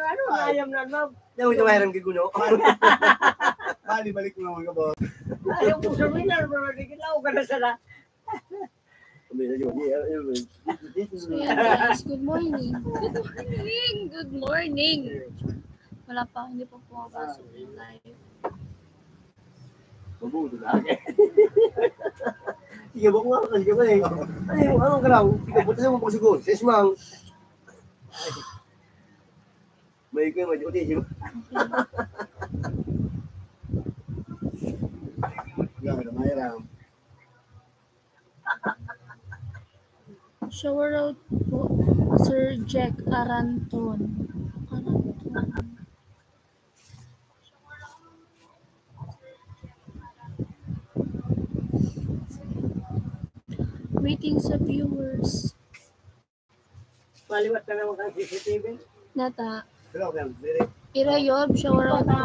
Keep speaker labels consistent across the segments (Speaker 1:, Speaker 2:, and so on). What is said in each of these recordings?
Speaker 1: ano, ayam na ma'am.
Speaker 2: Daw ito mayroong giguno.
Speaker 3: Balik mo naman ka ba?
Speaker 1: Ayaw po sabihin na, nakikilaw ka na sana.
Speaker 4: So yan guys, good morning. Good morning. Wala pa, hindi pa pumapasok yung live.
Speaker 2: Mabuto na ako. Sige ba nga kasi ba eh. Anong karaw? Sige, buta sa mga pagsigod. Sesmang. May kayo, may uti siya.
Speaker 4: Shower out po, Sir Jack Aranton. Waiting sa viewers.
Speaker 1: Maliwat ka naman kang CCTV.
Speaker 4: Nata. Irayob, shower out po.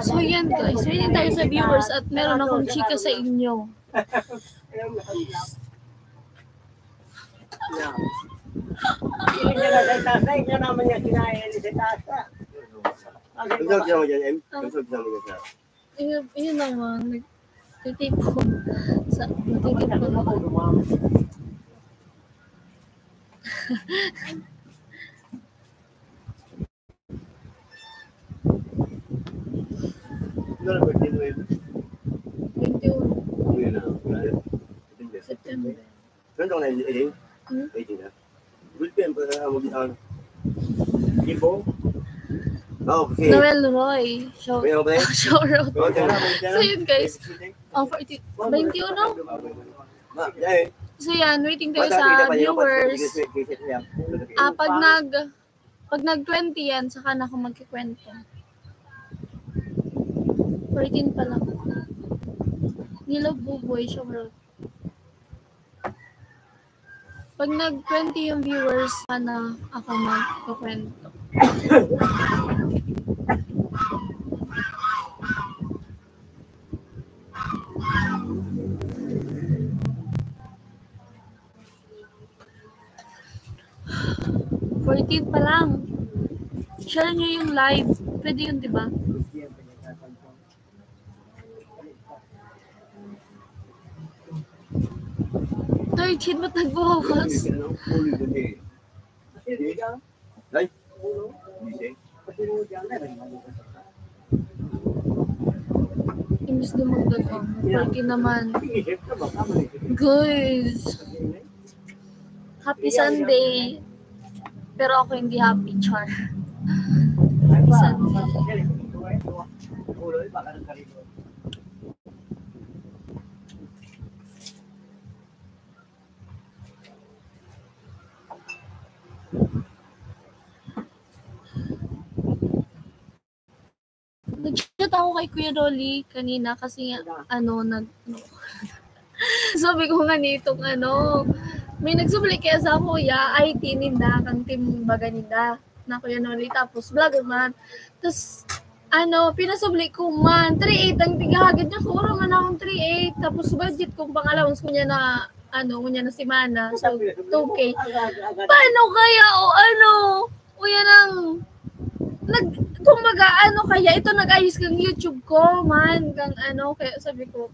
Speaker 4: So yan guys, waiting tayo sa viewers at meron akong chika sa inyo.
Speaker 1: Hindi niya na sa tasa, hindi naman niya kinain sa tasa.
Speaker 2: Consult naman dyan, M. Consult naman dyan sa...
Speaker 4: Yun naman, nagtitipon. Nagtitipon ako.
Speaker 2: Ito na birthday mo, M.
Speaker 4: 21 September.
Speaker 2: Saan ka na 18? 18 na. Good pen para mag-ian. Gibo? Okay.
Speaker 4: Noel Roy. Shower out.
Speaker 2: Okay.
Speaker 4: So yun guys. 21? So yan, waiting tayo sa viewers. Pag nag-20 yan, saka na ako magkikwento. 14 pa lang. Nila Buboy, shower out. Pag nag-20 yung viewers, sana ako magkukwento. Pa lang. Share nyo yung live. Pwede yun, diba? Ba't nagbukas? Imbis dumagdag ako. Porque naman. Guys. Happy Sunday. Pero ako hindi happy, char. Happy Sunday. Nag-chat ako kay Kuya Rolly kanina kasi sabi ko nga nitong may nagsubli kaya sa kuya, IT ninda, kang team baga ninda, na Kuya Rolly, tapos vlog man. Tapos, pinasubli ko man, 3.8 ang tigahagad niya, kuro man akong 3.8, tapos budget kong pang-allowance ko niya na, kunya na simana, so 2K. Paano kaya, kuya nang, kumbaga, kaya ito nag-ayos kang YouTube ko, man, kang kaya sabi ko,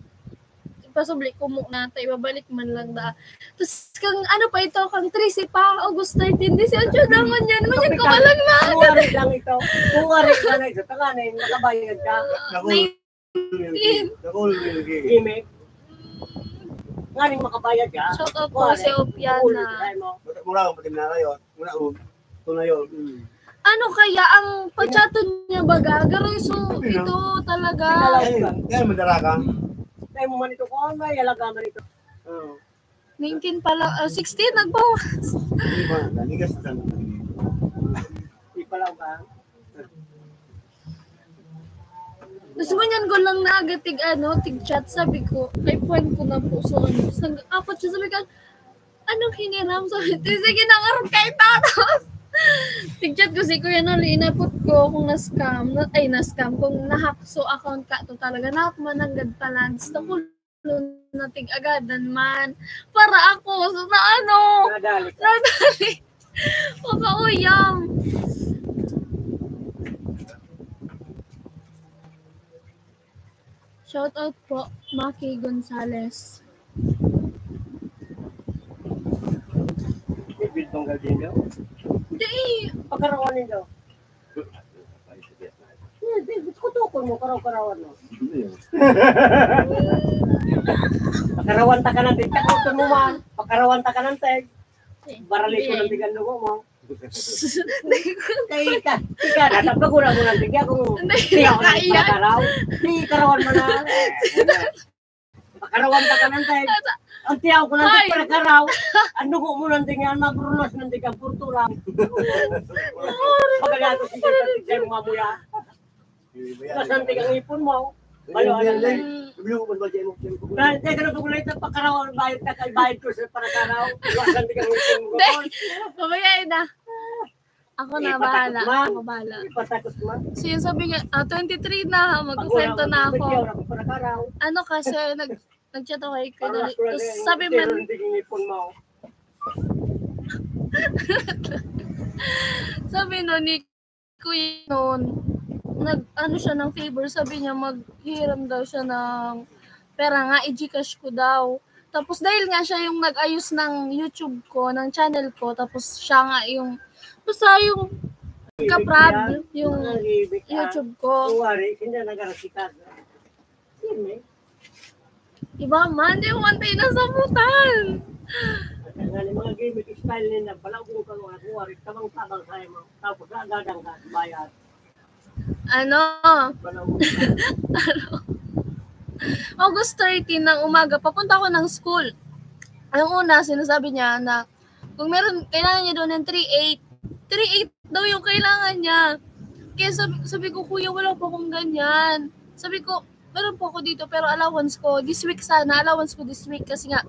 Speaker 4: pasubli ko muna, tayo, ibabalik man lang da. Tapos, kang pa ito, kang 13 pa, August 13, 18 naman yan, ko malang na.
Speaker 1: Kungarit lang ito. Kungarit lang ito. Taka na yun, nakabayad ka.
Speaker 4: 19.
Speaker 1: Gimik. Nga rin makabayad ka.
Speaker 4: Shout out po si Opiana.
Speaker 2: Mura akong patim na yun. Mura akong ito na yun.
Speaker 4: Kaya ang pachato niya baga, garoso, ito talaga.
Speaker 2: Yan, madara ka.
Speaker 1: Tayo mo man ito ko, yalaga man ito.
Speaker 4: 19 pala, 16 nagbawas.
Speaker 2: Hindi ba? Nanigas na sana.
Speaker 1: Ipalaw ka.
Speaker 4: Gusto mo niyan ko lang na agatig tig-chat, sabi ko, ay point ko na po. So, apat siya, sabi ko, anong hiniram? Sabi, sige na karoon kay tatas. Tig-chat ko si Kuya Noli, inapot ko kung na-scam, kung na-hack, so account ka to talaga, na-hack man ang gadpalans, nakulo na tig-agadan man, para ako, so nadali, makauyam. Shout out po, Maki Gonzales.
Speaker 1: Ibig tong gagawin daw.
Speaker 4: Hindi,
Speaker 1: Pagkarawan nito. Hindi, kutukon mo, karaw-karawan mo. Pagkarawan ta ka ng tig, kakuton mo man. Pagkarawan ta ka ng tig. Barali ko ng tigan mo mo. Kaya ka, natap ka guna mo ng tig. Kung tiyaw na pagkaraw, di karawan mo na. Pagkarawan ta ka ng tig. Ang tiyaw ko ng tig para karaw. Ang dugo mo ng tig, ang magrunos ng tig, ang purto lang. Pagkagato si tig sa mga muya. Kasantig ang ipon mo. Bayo ano lang.
Speaker 2: Bibili ko ba dyan mo?
Speaker 1: Dahil teka na pag ito pagkaraw bayad ka kay bayad ko sa para karaw. Kasantig ang ipon mo.
Speaker 4: mamaya na. Ako na, bahala. Ako bahala.
Speaker 1: Ipatakot mo.
Speaker 4: So yun sabi nga, 23 na, magkukwento na ako.
Speaker 1: Para karaw.
Speaker 4: Ano kasi, nag-chat ako kay Kuya.
Speaker 1: Para
Speaker 4: Tapos sabi man,
Speaker 1: ang ipon mo.
Speaker 4: sabi no ni Kuya noon, ano siya ng favor, sabi niya maghiram daw siya ng pera nga, i-Gcash ko daw. Tapos dahil nga siya yung nag-ayos ng YouTube ko, ng channel ko, tapos siya nga yung, basta yung kaprab, yung YouTube ko.
Speaker 1: Kuwari, hindi nag-arasikat. Hindi.
Speaker 4: Iba man, di man tayo nasabutan.
Speaker 1: Ang mga gimmick style nila, balagong ka nga, kuwari, tabang-tabang sa'yo mo. Tapos agadang ka, bayad.
Speaker 4: Ano?
Speaker 1: Balagong
Speaker 4: August 13 ng umaga, papunta ako ng school. Ang una, sinasabi niya na kung meron, kailangan niya doon ng 3.8. 3.8 daw yung kailangan niya. Kaya sabi ko, kuya, wala po akong ganyan. Sabi ko, meron po ako dito, pero allowance ko, this week sana, allowance ko this week. Kasi nga,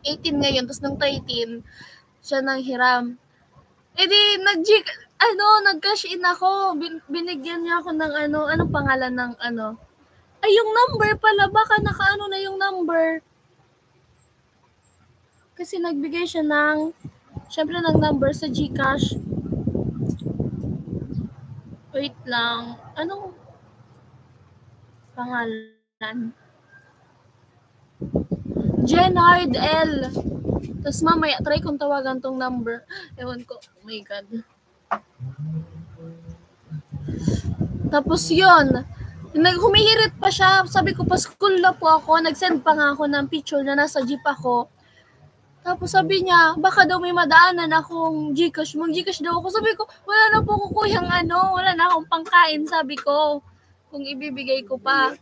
Speaker 4: 18 ngayon, tapos nung 13, siya nang hiram. Eh di, nag-cash in ako. Binigyan niya ako ng anong pangalan ng Ay, yung number pala, baka nakaano na yung number. Kasi nagbigay siya syempre ng number sa GCash. Wait lang. Anong pangalan? Jenard L. Tapos mamaya, try kong tawagan tong number. Ewan ko. Oh my God. Tapos yun. Humihirit pa siya. Sabi ko, pa school na po ako. Nag-send pa nga ako ng picture na nasa jeep ako. Tapos sabi niya, baka daw may madaanan akong GCash. Mag-GCash daw ako. Sabi ko, wala na po ko kuyang wala na akong pangkain, sabi ko. Kung ibibigay ko pa.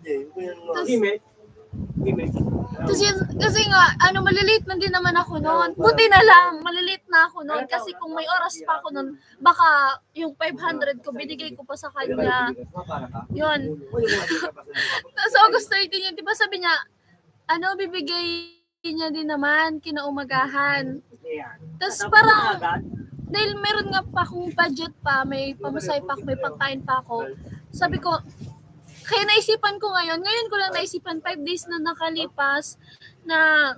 Speaker 4: Tapos kasi nga, malilate na din naman ako noon. Buti na lang, malilate na ako noon. Kasi kung may oras pa ako noon, baka yung 500 ko, binigay ko pa sa kanya. Yun. Tapos August 13 yun, diba sabi niya, bibigay niya din naman, kinaumagahan. Tapos parang, dahil meron nga pa akong budget pa, may pamasay pa ako, may pangkain pa ako. Sabi ko, kaya naisipan ko ngayon ko lang naisipan, 5 days na nakalipas na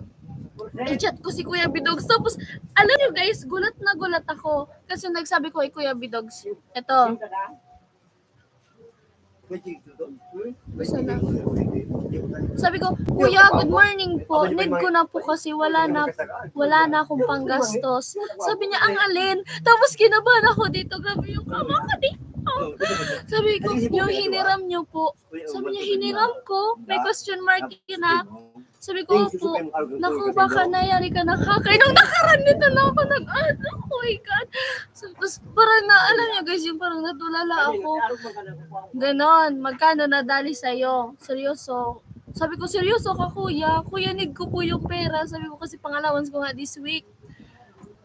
Speaker 4: i-chat ko si Kuya Bidogs. Tapos, alam niyo guys, gulat na gulat ako. Kasi nagsabi ko kay Kuya Bidogs, eto. Sabi ko, Kuya, good morning po. Need ko na po kasi wala na akong panggastos. Sabi niya, ang alin? Tapos kinabahan ako dito. Grabe yung kamakati. Sabi ko, yung hiniram niyo po. Sabi niya, hiniram ko? May question mark yun ha. Sabi ko, po, naku, baka nayari ka na hacker. Nung nakaraan nito na ako oh my God. So, tapos parang alam niyo guys, yung parang natulala ako. Ganon, magkano nadali sa'yo? Seryoso. Sabi ko, seryoso ka kuya? Kuya, need ko po yung pera. Sabi ko, kasi pang-allowance ko nga this week.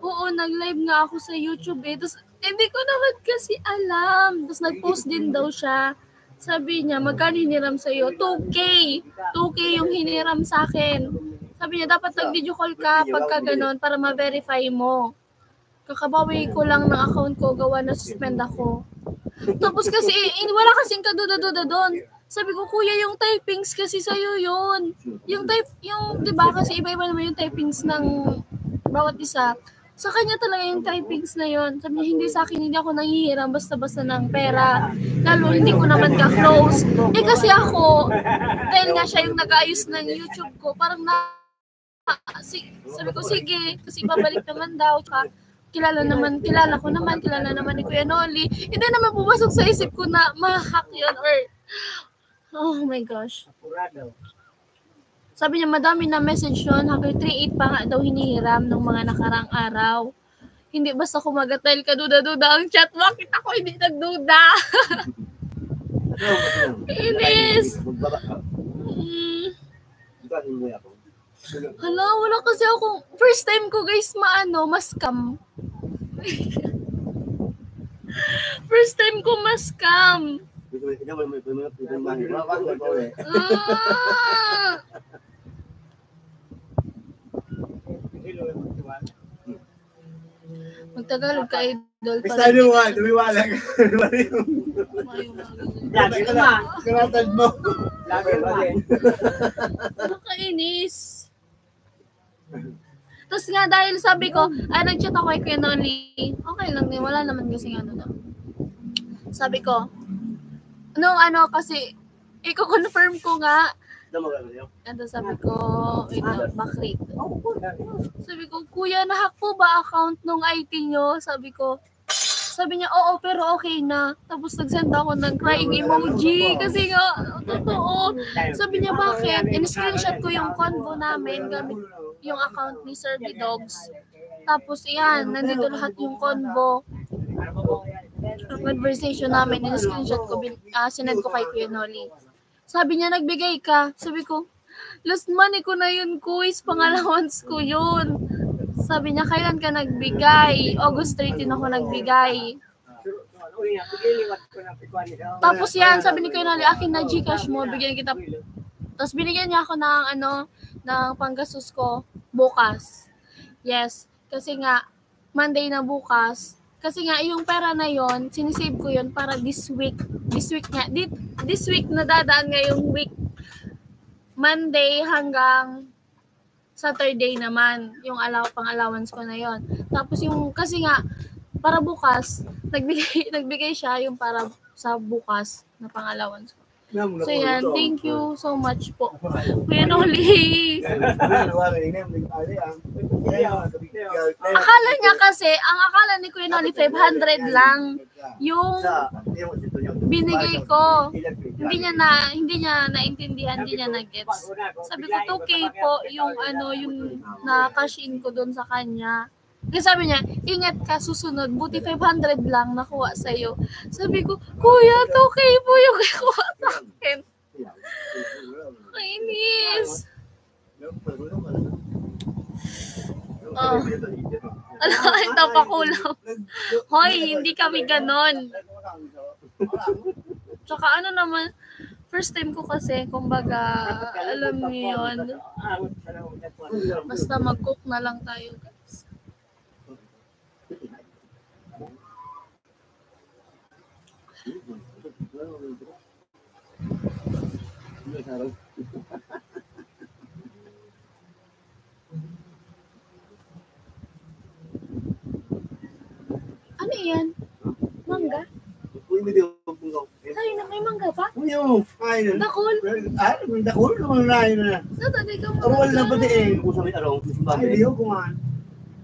Speaker 4: Oo, nag-live nga ako sa YouTube eh. Tapos, hindi ko naman kasi alam. Tapos nag-post din daw siya. Sabi niya, magkano hiniram sa'yo? 2K. 2K yung hiniram sa akin. Sabi niya, dapat nag-video call ka pagka ganon para ma-verify mo. Kakabawi ko lang ng account ko, gawa na suspend ako. Tapos kasi, wala kasing kaduda-duda doon. Sabi ko, kuya, yung typings kasi sa'yo yun. Yung diba kasi iba-iba naman yung typings ng bawat isa. Sa kanya talaga yung typings na yon. Sabi niya, hindi sa akin, hindi ako nanghihiram basta-basta ng pera. Lalo, hindi ko naman ka-close. Eh kasi ako, dahil nga siya yung nag-ayos ng YouTube ko, parang sabi ko, sige, kasi babalik naman daw. Tsaka, kilala ko naman ni Kuya Noli. Hindi naman pumasok sa isip ko na ma-hack yun or, oh my gosh. Sabi niya, madami na message yun. Hanggang 3.8 pa nga daw hinihiram ng mga nakarang araw. Hindi basta kumagat dahil kaduda-duda ang chat. Bakit ako hindi nagduda? Inis. Hala, wala kasi ako. First time ko guys ma-scam. First time ko ma-scam. Magtagalog ka, idol.
Speaker 3: Basta dumiwala ka.
Speaker 1: Lagi naman.
Speaker 3: Karatad mo.
Speaker 1: Lagi naman.
Speaker 4: Nakainis. Tapos nga dahil sabi ko, nag-chat ako kay Kuya Noli. Okay lang din, wala naman kasi sabi ko, kasi, i-confirm ko nga. Sabi ko, backread. Sabi ko, Kuya, nahack po ba account nung IT nyo? Sabi niya, oo, pero okay na. Tapos nagsend ako ng crying emoji. Kasi nga, totoo. Sabi niya, bakit? In-screenshot ko yung convo namin gamit yung account ni Sir B. Dogs. Tapos, yan, nandito lahat yung convo. Ang conversation namin, in-screenshot ko, sinend ko kay Kuya Noli. Sabi niya, nagbigay ka. Sabi ko, last money ko na yun, quiz. Pang-allowance ko yun. Sabi niya, kailan ka nagbigay? August 13 ako nagbigay. Tapos yan, sabi ni Kuya Noli, akin na Gcash mo, bigyan kita. Tapos binigyan niya ako ng panggastos ko bukas. Yes, kasi nga, Monday na bukas. Kasi nga, yung pera na yon, sinisave ko yon para this week na dadaan ngayong week. Monday hanggang Saturday naman, yung pang-allowance ko na yon. Tapos yung, kasi nga, para bukas, nagbigay siya yung para sa bukas na pang-allowance ko. So yan, thank you so much po. Kuya Noli. Akala niya kasi, ang akala ni Kuya Noli 500 lang yung binigay ko. Hindi niya naintindihan, hindi niya na-gets. Sabi ko 2K po yung yung na-cash in ko doon sa kanya. Kasi sabi niya, ingat ka susunod, buti 500 lang nakuha sa'yo. Sabi ko, Kuya, 2K po yung nakuha sa akin. Kainis. Ito pa kulang. Hoy, hindi kami ganon. Tsaka naman, first time ko kasi, kumbaga, alam niyo yun. Basta mag-cook na lang tayo, guys. Ano yan? Mangga? Ay, may mangga pa? Dakol?
Speaker 3: Dakol naman na yun na.
Speaker 4: Natagay ka mo.
Speaker 3: Awal na pati eh.
Speaker 2: Kung sa may araw,
Speaker 3: Ay, liyo ko man.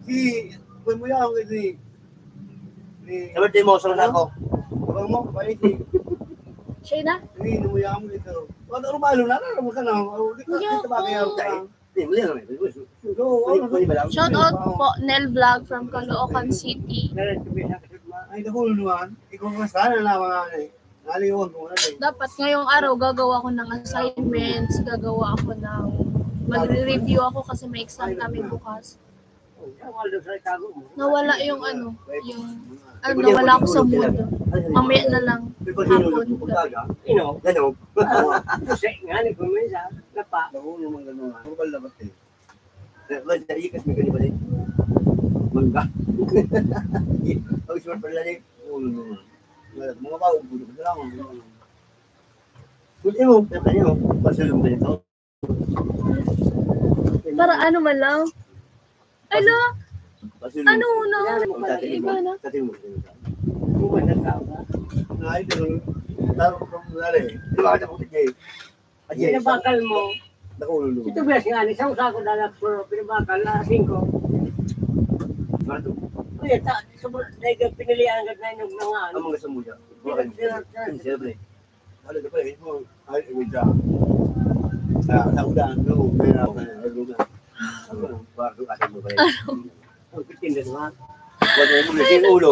Speaker 3: Kuya mo yan,
Speaker 2: sa birthday mo, sarang ako.
Speaker 3: Abang mo, kapait eh.
Speaker 4: Siya na?
Speaker 3: Hindi, numuya mo dito. Wala rumalo na, alam mo ka na. Dito ba kaya ako?
Speaker 4: Shout out po, Nel Vlog from Caloocan City.
Speaker 3: Ay, dakol naman. Ikaw basta na mga naliwan ko na eh.
Speaker 4: Dapat ngayong araw gagawa ako ng assignments, gagawa ako ng magre-review ako kasi may exam kami bukas. Nawala yung nawala ako sa mood. Mamaya na lang. Hapon.
Speaker 2: Ganog.
Speaker 1: Kasi nga, ni kumisa, napa.
Speaker 3: Dakol naman gano'n. Purubal na ba't eh.
Speaker 2: Ikas may ganun ba din? Mangga. Ang smart pala din.
Speaker 3: Ulo naman. Mga bago, bulo ka lang.
Speaker 2: Kunti mo, kaya mo. Pasalong ba ito?
Speaker 4: Para ano man lang. Ala,
Speaker 2: Kasi
Speaker 4: Ano na?
Speaker 2: Iba
Speaker 4: Iba na.
Speaker 1: Buwan na tao ka.
Speaker 3: Ay, ganun. Taro ko kung nari. Di ba kita puti Jay?
Speaker 1: Pinabakal mo.
Speaker 3: Nakululu.
Speaker 1: Ito ba siya nga, isang sako dalak pero pinabakal na 5.
Speaker 2: Marto.
Speaker 1: Kaya dahil pinilihan agad na yung mga ano.
Speaker 2: Ang mga samuya. Bukan. Siyempre.
Speaker 3: Ano ka pa eh? Ay, imita. Sa udan, no? Kaya ako na lugar.
Speaker 2: Ano? Bardo kasi mo ba?
Speaker 1: Ang pitindan nga.
Speaker 2: Wala mo kasi ulo.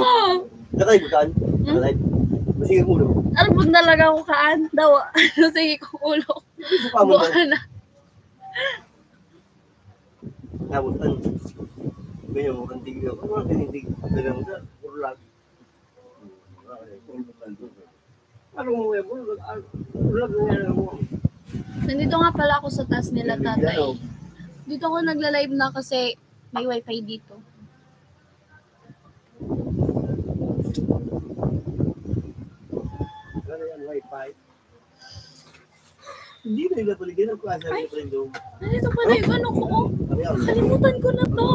Speaker 2: Nakay bukan. Nakay. Masig ang ulo.
Speaker 4: Ano po talaga ako kaan? Daw, ano sige kong ulo.
Speaker 2: Suka mo ba?
Speaker 4: Buwan na.
Speaker 2: Tapos ang ganyan mo kantig ko. Ano ang kantig? Ganyan mo sa urlag.
Speaker 1: Ano mo eh, ulag nga mo.
Speaker 4: Nandito nga pala ako sa taas nila, tatay. Dito ako nagla-live na kasi may wifi dito.
Speaker 1: Ano yan, wifi?
Speaker 3: Hindi na yung napaligyan ng klase ng friend doon.
Speaker 4: Nandito pala yung ano ko, oh. Nakalimutan ko na to.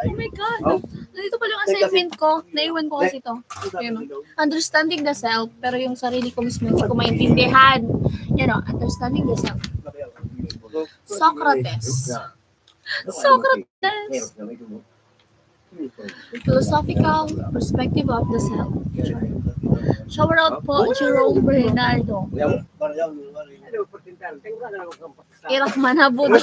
Speaker 4: Oh my God. Nandito pala yung assignment ko. Naiwan ko kasi to. Understanding the self, pero yung sarili ko mismo hindi ko maintindihan. Yan o, understanding the self. Socrates. Socrates. Philosophical perspective of the self. Shower out po, Jerome Bernardo.
Speaker 1: Ano, portintan? Tingnan na ako kang pakistan.
Speaker 4: Irak manabod.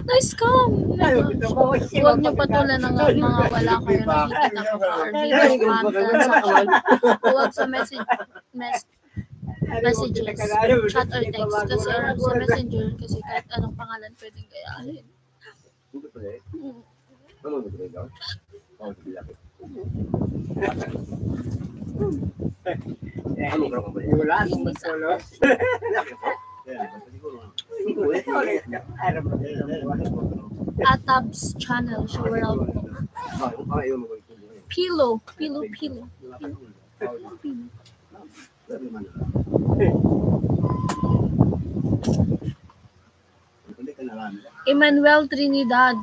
Speaker 4: Nice come. Huwag niyo patulan ng mga wala kayo nakikita ko or video content. Huwag sa messages, chat or text. Kasi sa messenger, kasi kahit anong pangalan pwedeng gayahin.
Speaker 1: Wala akong magtulos.
Speaker 4: Atab's channel, shower out po. Pilo. Emmanuel Trinidad.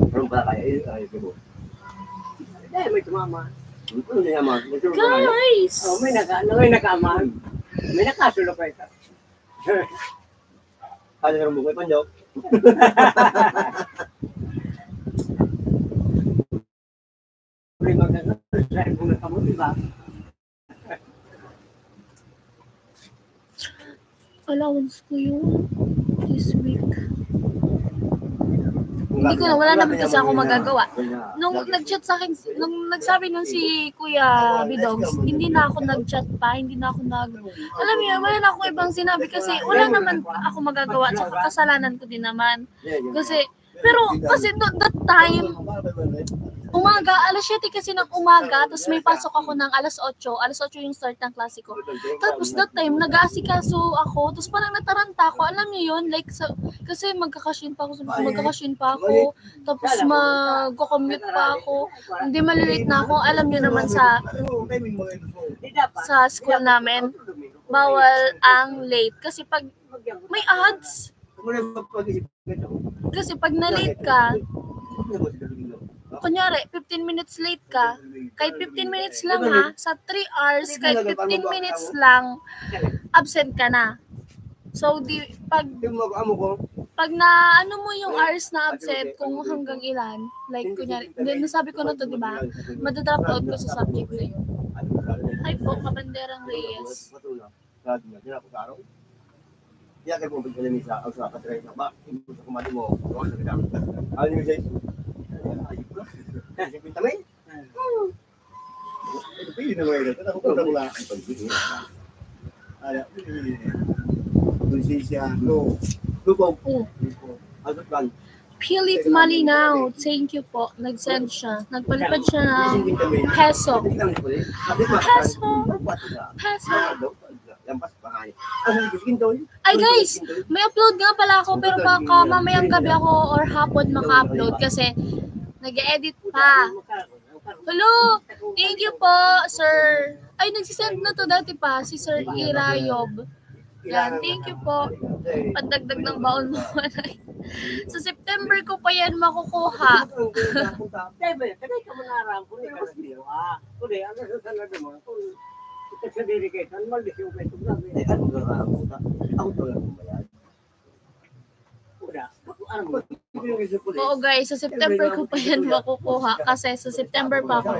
Speaker 2: Ano ba kaya? Ay, ko.
Speaker 1: May tumama.
Speaker 2: Ano niya ma?
Speaker 4: Guys!
Speaker 1: Oh, may nakaman. May nakasulo pa ito.
Speaker 2: Ano nga mo kay Panjaw?
Speaker 1: May magkakaroon kung nakamot, diba?
Speaker 4: Allowance ko yun this week. Hindi ko na, wala naman kasi ako magagawa. Nung nag-chat sa akin, nung nagsabi nun si Kuya Bidogs, hindi na ako nag-chat pa, hindi na ako alam niyo, wala na akong ibang sinabi kasi wala naman ako magagawa, tsaka kasalanan ko din naman. Kasi, pero kasi that time, umaga, alas 7 kasi ng umaga, tapos may pasok ako ng alas 8 yung start ng klase ko. Tapos that time, nag-aasikaso ako, tapos parang nataranta ako, alam niyo yun, like, kasi magkakashin pa ako, tapos mag-commute pa ako, hindi malilate na ako, alam niyo naman sa school namin, bawal ang late, kasi pag may ads, kasi pag na-late ka, kunyari, 15 minutes late ka, kahit 15 minutes lang ha, sa 3 hours, kahit 15 minutes lang, absent ka na. So, pag na, ano mo yung hours na absent, kung hanggang ilan, like, kunyari, nasabi ko na to, di ba? Madadrop out ko sa subject na yun. Ay po, Kabanderang Reyes.
Speaker 2: Kaya kayo pumunta sa lamisa, ang sa katry na ba, hindi sa kumali mo, ano sa kita. Ano yung say? Ayun ka. Sipinta may?
Speaker 3: Ito pili na mga ito. Ako ko na mula. Konsensya. No.
Speaker 2: Lupaw.
Speaker 4: Oh.
Speaker 2: Agad lang.
Speaker 4: Philip Malinaw, thank you po. Nag-send siya. Nagpalipad siya ng peso. Ay guys, may upload nga pala ako pero baka mamayang gabi ako or hapon maka-upload kasi nag-edit pa. Hello! Thank you po, sir. Ay, nagsisend na to dati pa, si Sir Irayob. Yan, thank you po. Pandagdag ng baon mo. Sa September ko pa yan makukuha.
Speaker 1: Debe, kanay ka manarang kung ikaw sa diwa. Kundi, ano sa sanad mo? Kung ito sa dedication, malis yung kwento namin.
Speaker 2: Ano ka puta? Ako to lang kumayag.
Speaker 1: Kuda, ano mo?
Speaker 4: Oo guys, sa September ko pa yan makukuha kasi sa September pa ako.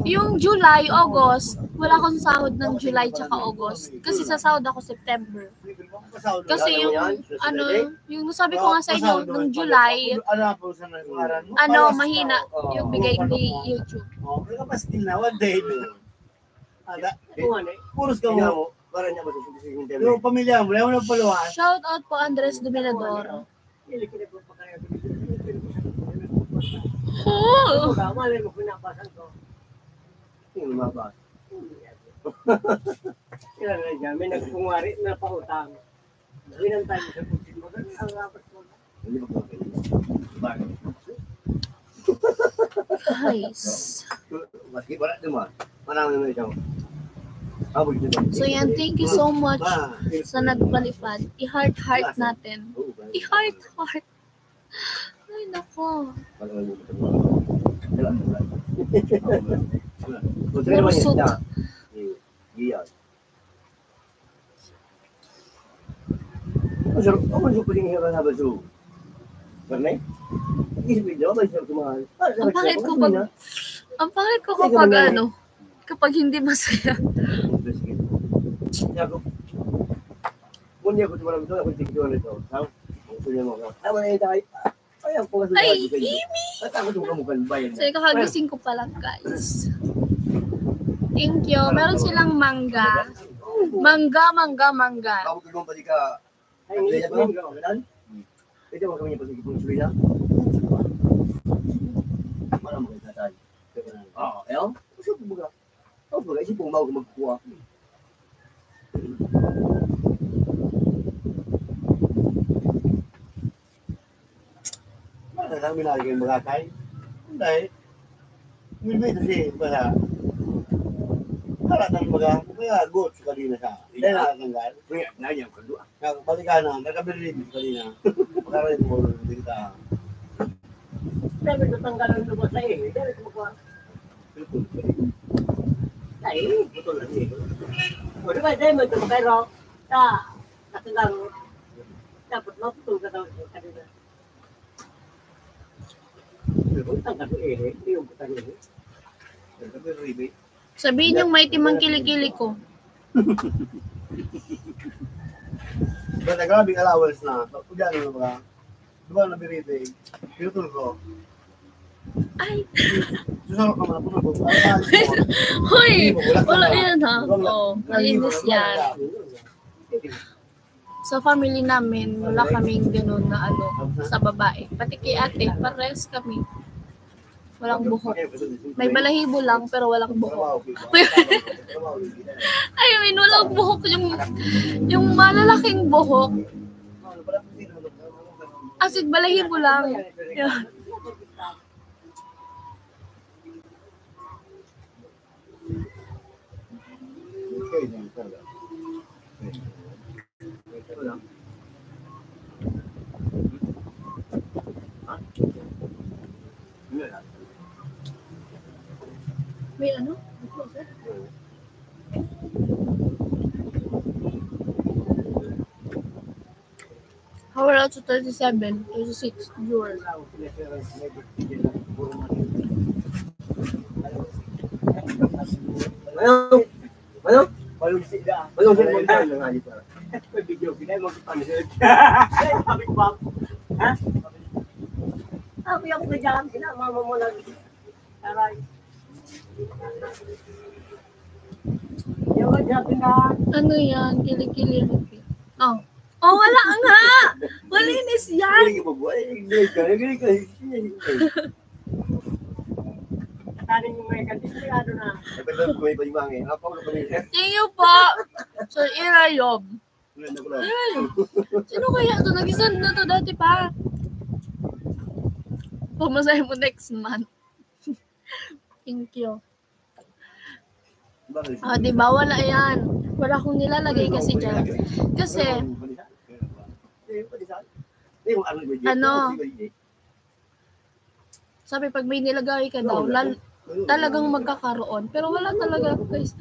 Speaker 4: Yung July, August, wala akong sahod ng July tsaka August. Kasi sa sahod ako September. Kasi yung, yung sabi ko nga sa inyo, nung July, mahina yung bigay ni YouTube.
Speaker 3: May kapaskil na, one day. Puros ka mo.
Speaker 2: Para niya ba sa sintintin?
Speaker 3: Yung pamilya mo, wala mo na paluwas.
Speaker 4: Shout out po Andres Dominador. Oh!
Speaker 1: Malay mo pinapasan ko.
Speaker 2: Yung lumabas.
Speaker 1: Kailan na dyan, may nagkungwari na pautang. Binantay mo sa pusin mo. Ang rapat mo.
Speaker 2: Hindi ba ko bakit?
Speaker 4: Guys.
Speaker 2: Maski wala naman. Marami naman ito.
Speaker 4: So yan, thank you so much sa nagpalipad. I-heart natin. I-heart. Ay, nako. Bursot.
Speaker 2: Iya. Ano yung pwedeng hirap na ba ito? Karnay? Isipin nyo, may sarap kumahal.
Speaker 4: Ang pangit ko kapag hindi masaya.
Speaker 2: Punya ko tumalang ito, ako tigil ito. Punya mo ka. Tama na yung tayo. Ayan po kasi.
Speaker 4: Ay, Imi!
Speaker 2: At ako itong kamukan bayan.
Speaker 4: So, kakagising ko pa lang, guys. Thank you. Meron silang mangga. Mangga.
Speaker 2: Ako tulong pati ka. Ay, hindi ba? Ito mo kami niya pati kung suwi na. Mana mo kayo tayo? Ayaw? Gusto ko baga. Ako baga, isip po mau magkukuha.
Speaker 3: Mana lang minalagay yung magakay? Hindi. Milbito siya para ng mga kaya goods kanina siya. Hindi nakakanggal.
Speaker 2: Kaya, nangyang kadua.
Speaker 3: Balikan na, nagkabilib kanina. Para rin mo rin ka.
Speaker 1: Debe ko tanggalan ito mo sa iyo. Debe ko magkuha. Ay, betul lagi. O, di ba, dahil mo ito makayro. Nakanggang. Dapat maputol ka daw sa kanina. Buntang ka ito hindi yung butang
Speaker 4: Sabihin yung may timang kilikili ko.
Speaker 3: Ba't grabing allowance na? Kudyan mo ba? Diba nabiribig? Pinutul ko.
Speaker 4: Ay!
Speaker 3: Susarap ka muna po.
Speaker 4: Hoy! Wala yan ha. Oo, malinis yan. Sa family namin, wala kaming ganun na sa babae. Pati kay ate, pares kami. Walang buhok. May balahibo lang, pero walang buhok. I mean, walang buhok. Yung malalaking buhok. As in, balahibo lang. Yan. May ano? How are to 37, 36 viewers?
Speaker 2: Ano?
Speaker 1: Balong sila.
Speaker 2: Balong sila magdaan ng halit para.
Speaker 1: May video, pinay mo sa panisid. Sabi ko ba? Ha? Sabi ako na dyan, sinama mo lang. Taray. Yung sabi na.
Speaker 4: Ano yan? Kilikili. Oh. Oh, wala nga! Malinis yan!
Speaker 2: Galing ka ba? Galing ka.
Speaker 1: Katanin yung may kandisigado na.
Speaker 2: Ay, pwede ko may palimangin. Apaw na palimangin.
Speaker 4: Thank you po! Sir Irayob. Sino kaya ito? Nag-isand na to dati pa. Pumasay mo next month. Thank you. Diba? Wala yan. Wala akong nilalagay kasi dyan. Kasi, ano, sabi pag may nilagay ka daw, talagang magkakaroon. Pero wala talaga, guys.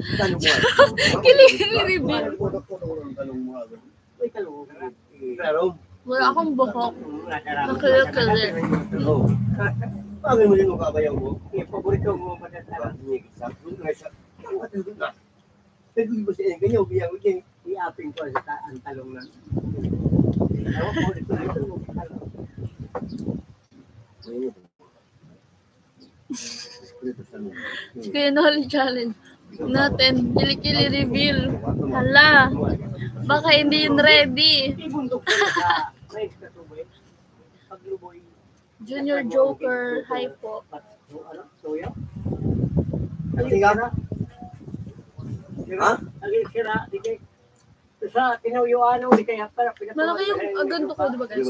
Speaker 4: Kili-reveal. Wala akong buhok. Nakilakili.
Speaker 2: Bakit mo din mo kabayaw mo? Paborito mo matatala. Naguli mo siya, ganyan, biyang uling, i-apping ko sa ang talong na. Ako po, ito mo talong.
Speaker 4: Kaya Noli challenge natin, kili-kili reveal. Hala, baka hindi yun ready.
Speaker 1: Ibundok ko sa right na tuboy. Pagluboy.
Speaker 4: Junior Joker, hi po.
Speaker 1: Ano? Soya?
Speaker 2: Tingnan. Ha?
Speaker 1: Agil sira, di kay sa tinawyoan di kaya para
Speaker 4: Malaki yung ganito ko, di ba guys?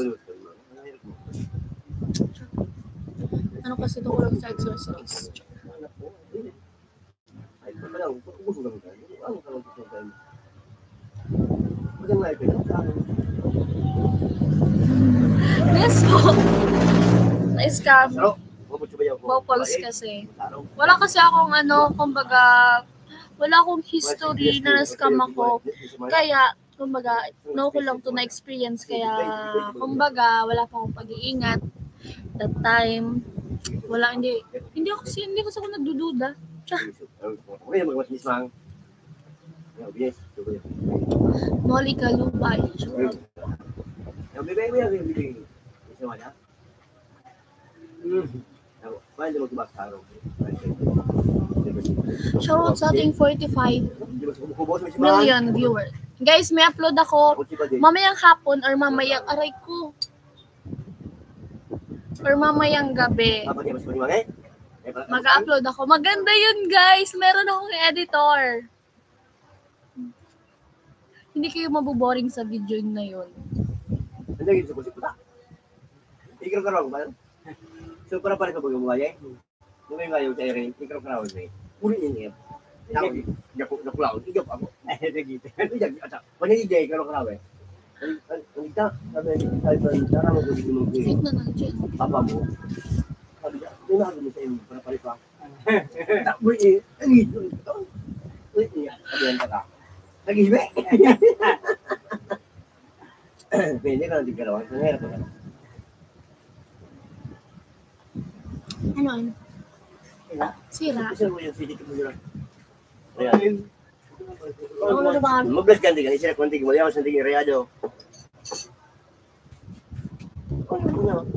Speaker 4: Ano kasi ito ko lang sa exercise?
Speaker 2: Ay, pala, ubuso lang tayo. Ano ka lang gusto tayo? Magandang live ka.
Speaker 4: Yes po. Na-scam.
Speaker 2: Pero, mabuti ba yung
Speaker 4: Bopals kasi. Wala kasi akong ano, kumbaga, wala akong history na na-scam ako. Kaya, kumbaga, no ko lang to na-experience. Kaya, kumbaga, wala pa akong pag-iingat. That time, wala, hindi kasi ako nagdududa.
Speaker 2: Okay, mag-mas mismang. Yes,
Speaker 4: Noli Kalubay.
Speaker 2: bibigay mo yan, bibigay. Isa mo na? Paano mo tubak sa araw?
Speaker 4: Shoutout sa ating 45 million viewers. Guys, may upload ako mamayang hapon or mamayang aray ko. Or mamayang gabi. Mag-upload ako. Maganda yun, guys. Meron akong editor. Hindi kayo mabuboring sa video na yun.
Speaker 2: Ano yung gusto ko? Ikaw ka raw ba? So, para pala ka mag-umaya? Nung may ngayon sa Erin, ikaw ka raw na uli niya. Nakulaw, igap ako. Nagita. Panigay, ikaw ka raw eh. Ang ita, sabi niya, tara mo kung hindi mo
Speaker 4: Fit na lang dyan.
Speaker 2: papa mo. Sabi niya, tinago mo sa iyo, para pala pa. Takboy eh, ang ito. Ulit niya, sabi niya ka. Nag-ibe. Pwede ka natin galawan, nangyari ko na.
Speaker 4: Ano? Sira.
Speaker 2: Isa mo yung CD ko mo yun.
Speaker 1: Ayan. Ano naman?
Speaker 2: Mag-bless ka hindi ka, isira ko hindi ka, wala ako sa tingin reyado. Ano?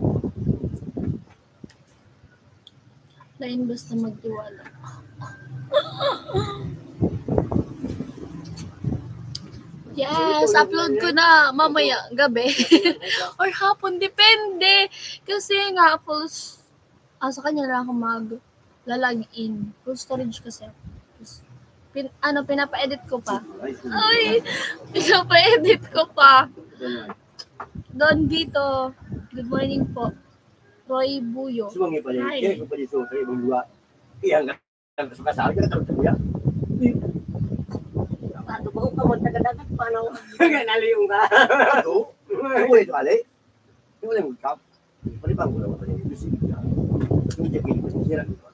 Speaker 4: Lain basta magtiwala. Yes, upload ko na mamaya, gabi. Or hapon, depende. Kasi nga, sa kanya lang ako mag-log-in. Full storage kasi. Pinapa-edit ko pa. Ay, pinapa-edit ko pa. Don Vito, good morning po. Roy Buyo.
Speaker 2: Sumangi pa niya,
Speaker 4: Hi.
Speaker 2: kaya ko pa niya sa ibang luwa. Iyang ka sa kasal, kaya ka kuya.
Speaker 1: Paano ba ka magtagadagat? Paano? Naliyong ka.
Speaker 2: Ito? Ano mo ito, Ali? Yung wala mong kap. Palibang ko naman pa niya. Yung jacket ko, sira ko.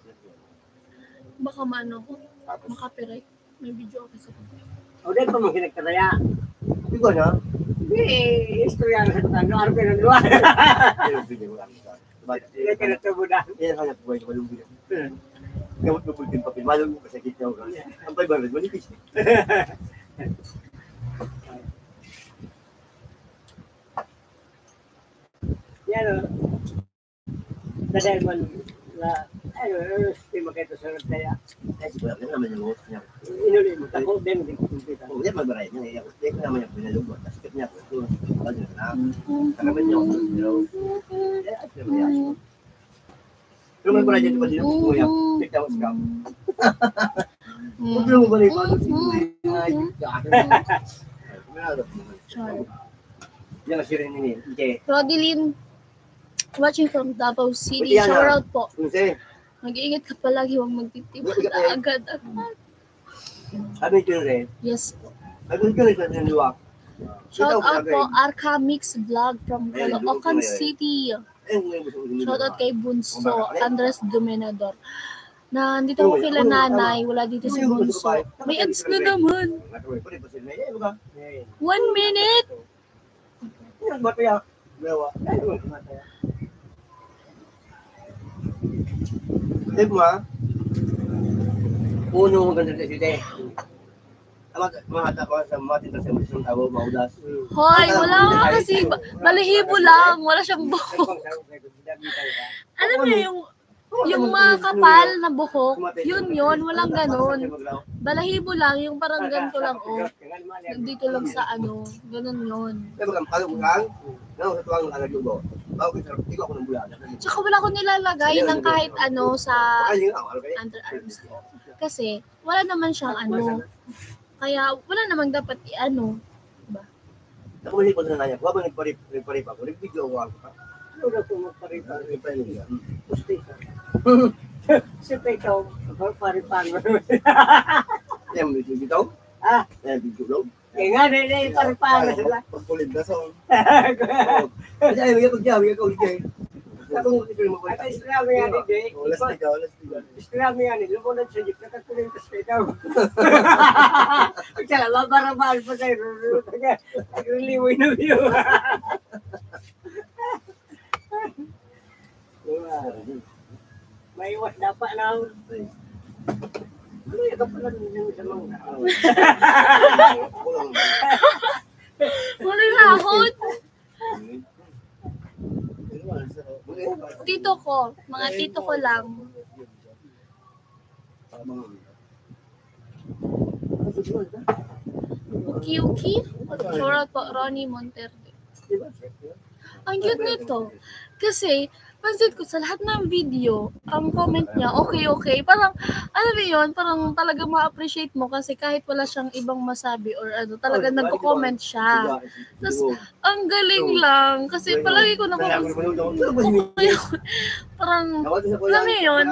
Speaker 4: Baka maano ko, makapiright. May video ako sa
Speaker 1: O, dahil pa mong kinagkataya.
Speaker 2: Hindi ko na.
Speaker 1: Hindi, istorya na sa tatando. Ano pinagluwa?
Speaker 2: Yung video ko lang.
Speaker 1: Hindi ka natubo na.
Speaker 2: Yan ang hanap ko ito, walang video. Gamot mo pultin papel, malong mo kasakit niya ako. Ang 500, manipis.
Speaker 1: Yan o. Dahil man, hindi makita sa kaya.
Speaker 2: Ay, siguro ka naman yung host niya.
Speaker 1: Inulit mo. Ako, din, hindi ko kumpita.
Speaker 2: Oo, yan magbaray niya. Hindi ko naman yung pinalugod. Tapos kip niya ako. Ito, bagay na. Karaman niya ako. Pero may baray niya ito pa din ako. Kuya, tignan mo siya. Huwag mo ba na ipagod si Kuya?
Speaker 4: Sorry.
Speaker 2: Yan ang sirin niya. Okay.
Speaker 4: Rodeline, watching from Davao City.
Speaker 2: Buti yan,
Speaker 4: Shout out po.
Speaker 2: Kasi,
Speaker 4: Mag-iingat ka palagi, huwag magtitiwala agad.
Speaker 2: ano ito yun rin?
Speaker 4: Yes po.
Speaker 2: Ay, kung ka rin sa niliwa.
Speaker 4: Shout out po, Arca Mix Vlog from Caloocan City. Shout out kay Bunso, Andres Dominador. Na andito ko kila nanay, wala dito si Bunso. May ads na naman. 1 minute.
Speaker 2: Diba mo, uno mong ganda sa site. Mga ko sa mga tinta sa mga tao, maudas.
Speaker 4: Hoy, wala nga kasi, balahibo lang, wala siyang buhok. Alam niyo yung mga kapal na buhok, yun, walang ganun. Balahibo lang, yung parang ganito lang, oh. Dito lang sa ano, ganun yun. Tsaka wala ko nilalagay ng kahit ano sa underarms. Kasi, wala naman siyang ano. Kaya, wala namang dapat i-ano. Diba?
Speaker 2: Nakumuli ko na nanya ko, habang nagparip ako, nag-video ko ako.
Speaker 1: Ano na kung magparita? Pusti ka. Siyempre ikaw, paripan mo.
Speaker 2: Yan, video dito?
Speaker 1: Ah,
Speaker 2: Yan, video daw.
Speaker 1: kaya nga, paripan na sila.
Speaker 3: Pagpulit na sa
Speaker 2: Kasi ayaw, may pagjawi, ikaw ulit. Ako, ito yung
Speaker 1: At
Speaker 2: mabuhay.
Speaker 1: islami yan, hindi.
Speaker 3: Olas tigaw.
Speaker 1: Islami yan, lumunod sa jeep, nakatulintas ka ikaw. Pagkala, mabarabaan pa kayo. Nagliliwin na view. May iwas dapat na. Ano yung kapalan ng sa mga
Speaker 4: Walang hahot. Tito ko, mga tito ko lang. Uki-uki? Shoutout po, Ronnie Monterde. Ang cute nito. Kasi, pansin ko sa lahat ng video, ang comment niya, okay. Parang, ano ba yun? Parang talaga ma-appreciate mo kasi kahit wala siyang ibang masabi or ano, talaga nagko-comment siya. Tapos, ang galing lang. Kasi palagi ko parang, alam mo yun,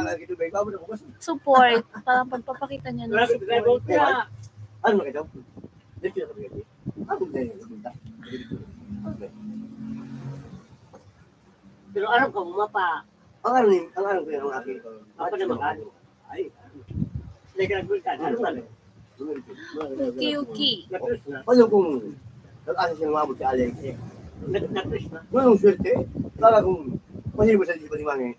Speaker 4: support. Parang pagpapakita niya ng support.
Speaker 2: Ano na kayo? Dito na kayo. Ako na yun.
Speaker 1: Pero araw ka bumapa.
Speaker 2: Ang ano ko yun ang aking.
Speaker 1: Apa na makano? Ay. Like nagbulkan. Ano na?
Speaker 4: Uki-uki.
Speaker 1: Natus na.
Speaker 2: Ano kung nag-asa siya mabot si Alex?
Speaker 1: Natus na.
Speaker 2: Walang swerte. Kala kung mahirap sa dito ni Mangi.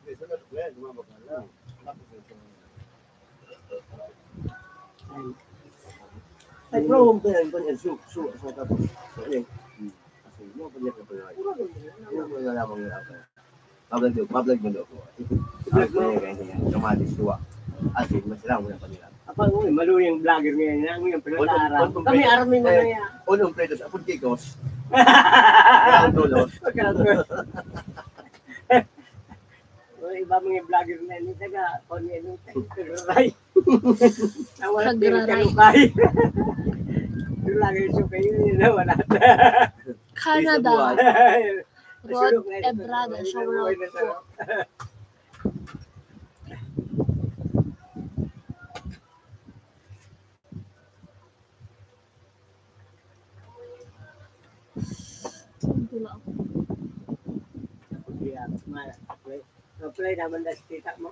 Speaker 2: Ay, bro, ganyan, su, sa tapos. Kasi, mo, panyat na pala. Ano na lamang nila ako. Pablag mo daw ko. Pablag mo ganyan, kamatis, suwa. Asin, masarang mo na panila.
Speaker 1: Apa mo, maluwi yung vlogger ngayon. Ang yung pinag-aaral. Kami aramin mo na yan.
Speaker 2: Unong pretos, apun kikos. Kailangan tulos.
Speaker 1: Iba mga vlogger na yun. Taga, kung yun yung tagraray. Nawala
Speaker 4: Tagraray.
Speaker 1: Yung lagi yung suka yun, wala.
Speaker 4: Canada. Rod Ebrada. Shoutout po.
Speaker 1: Play naman na si tita mo.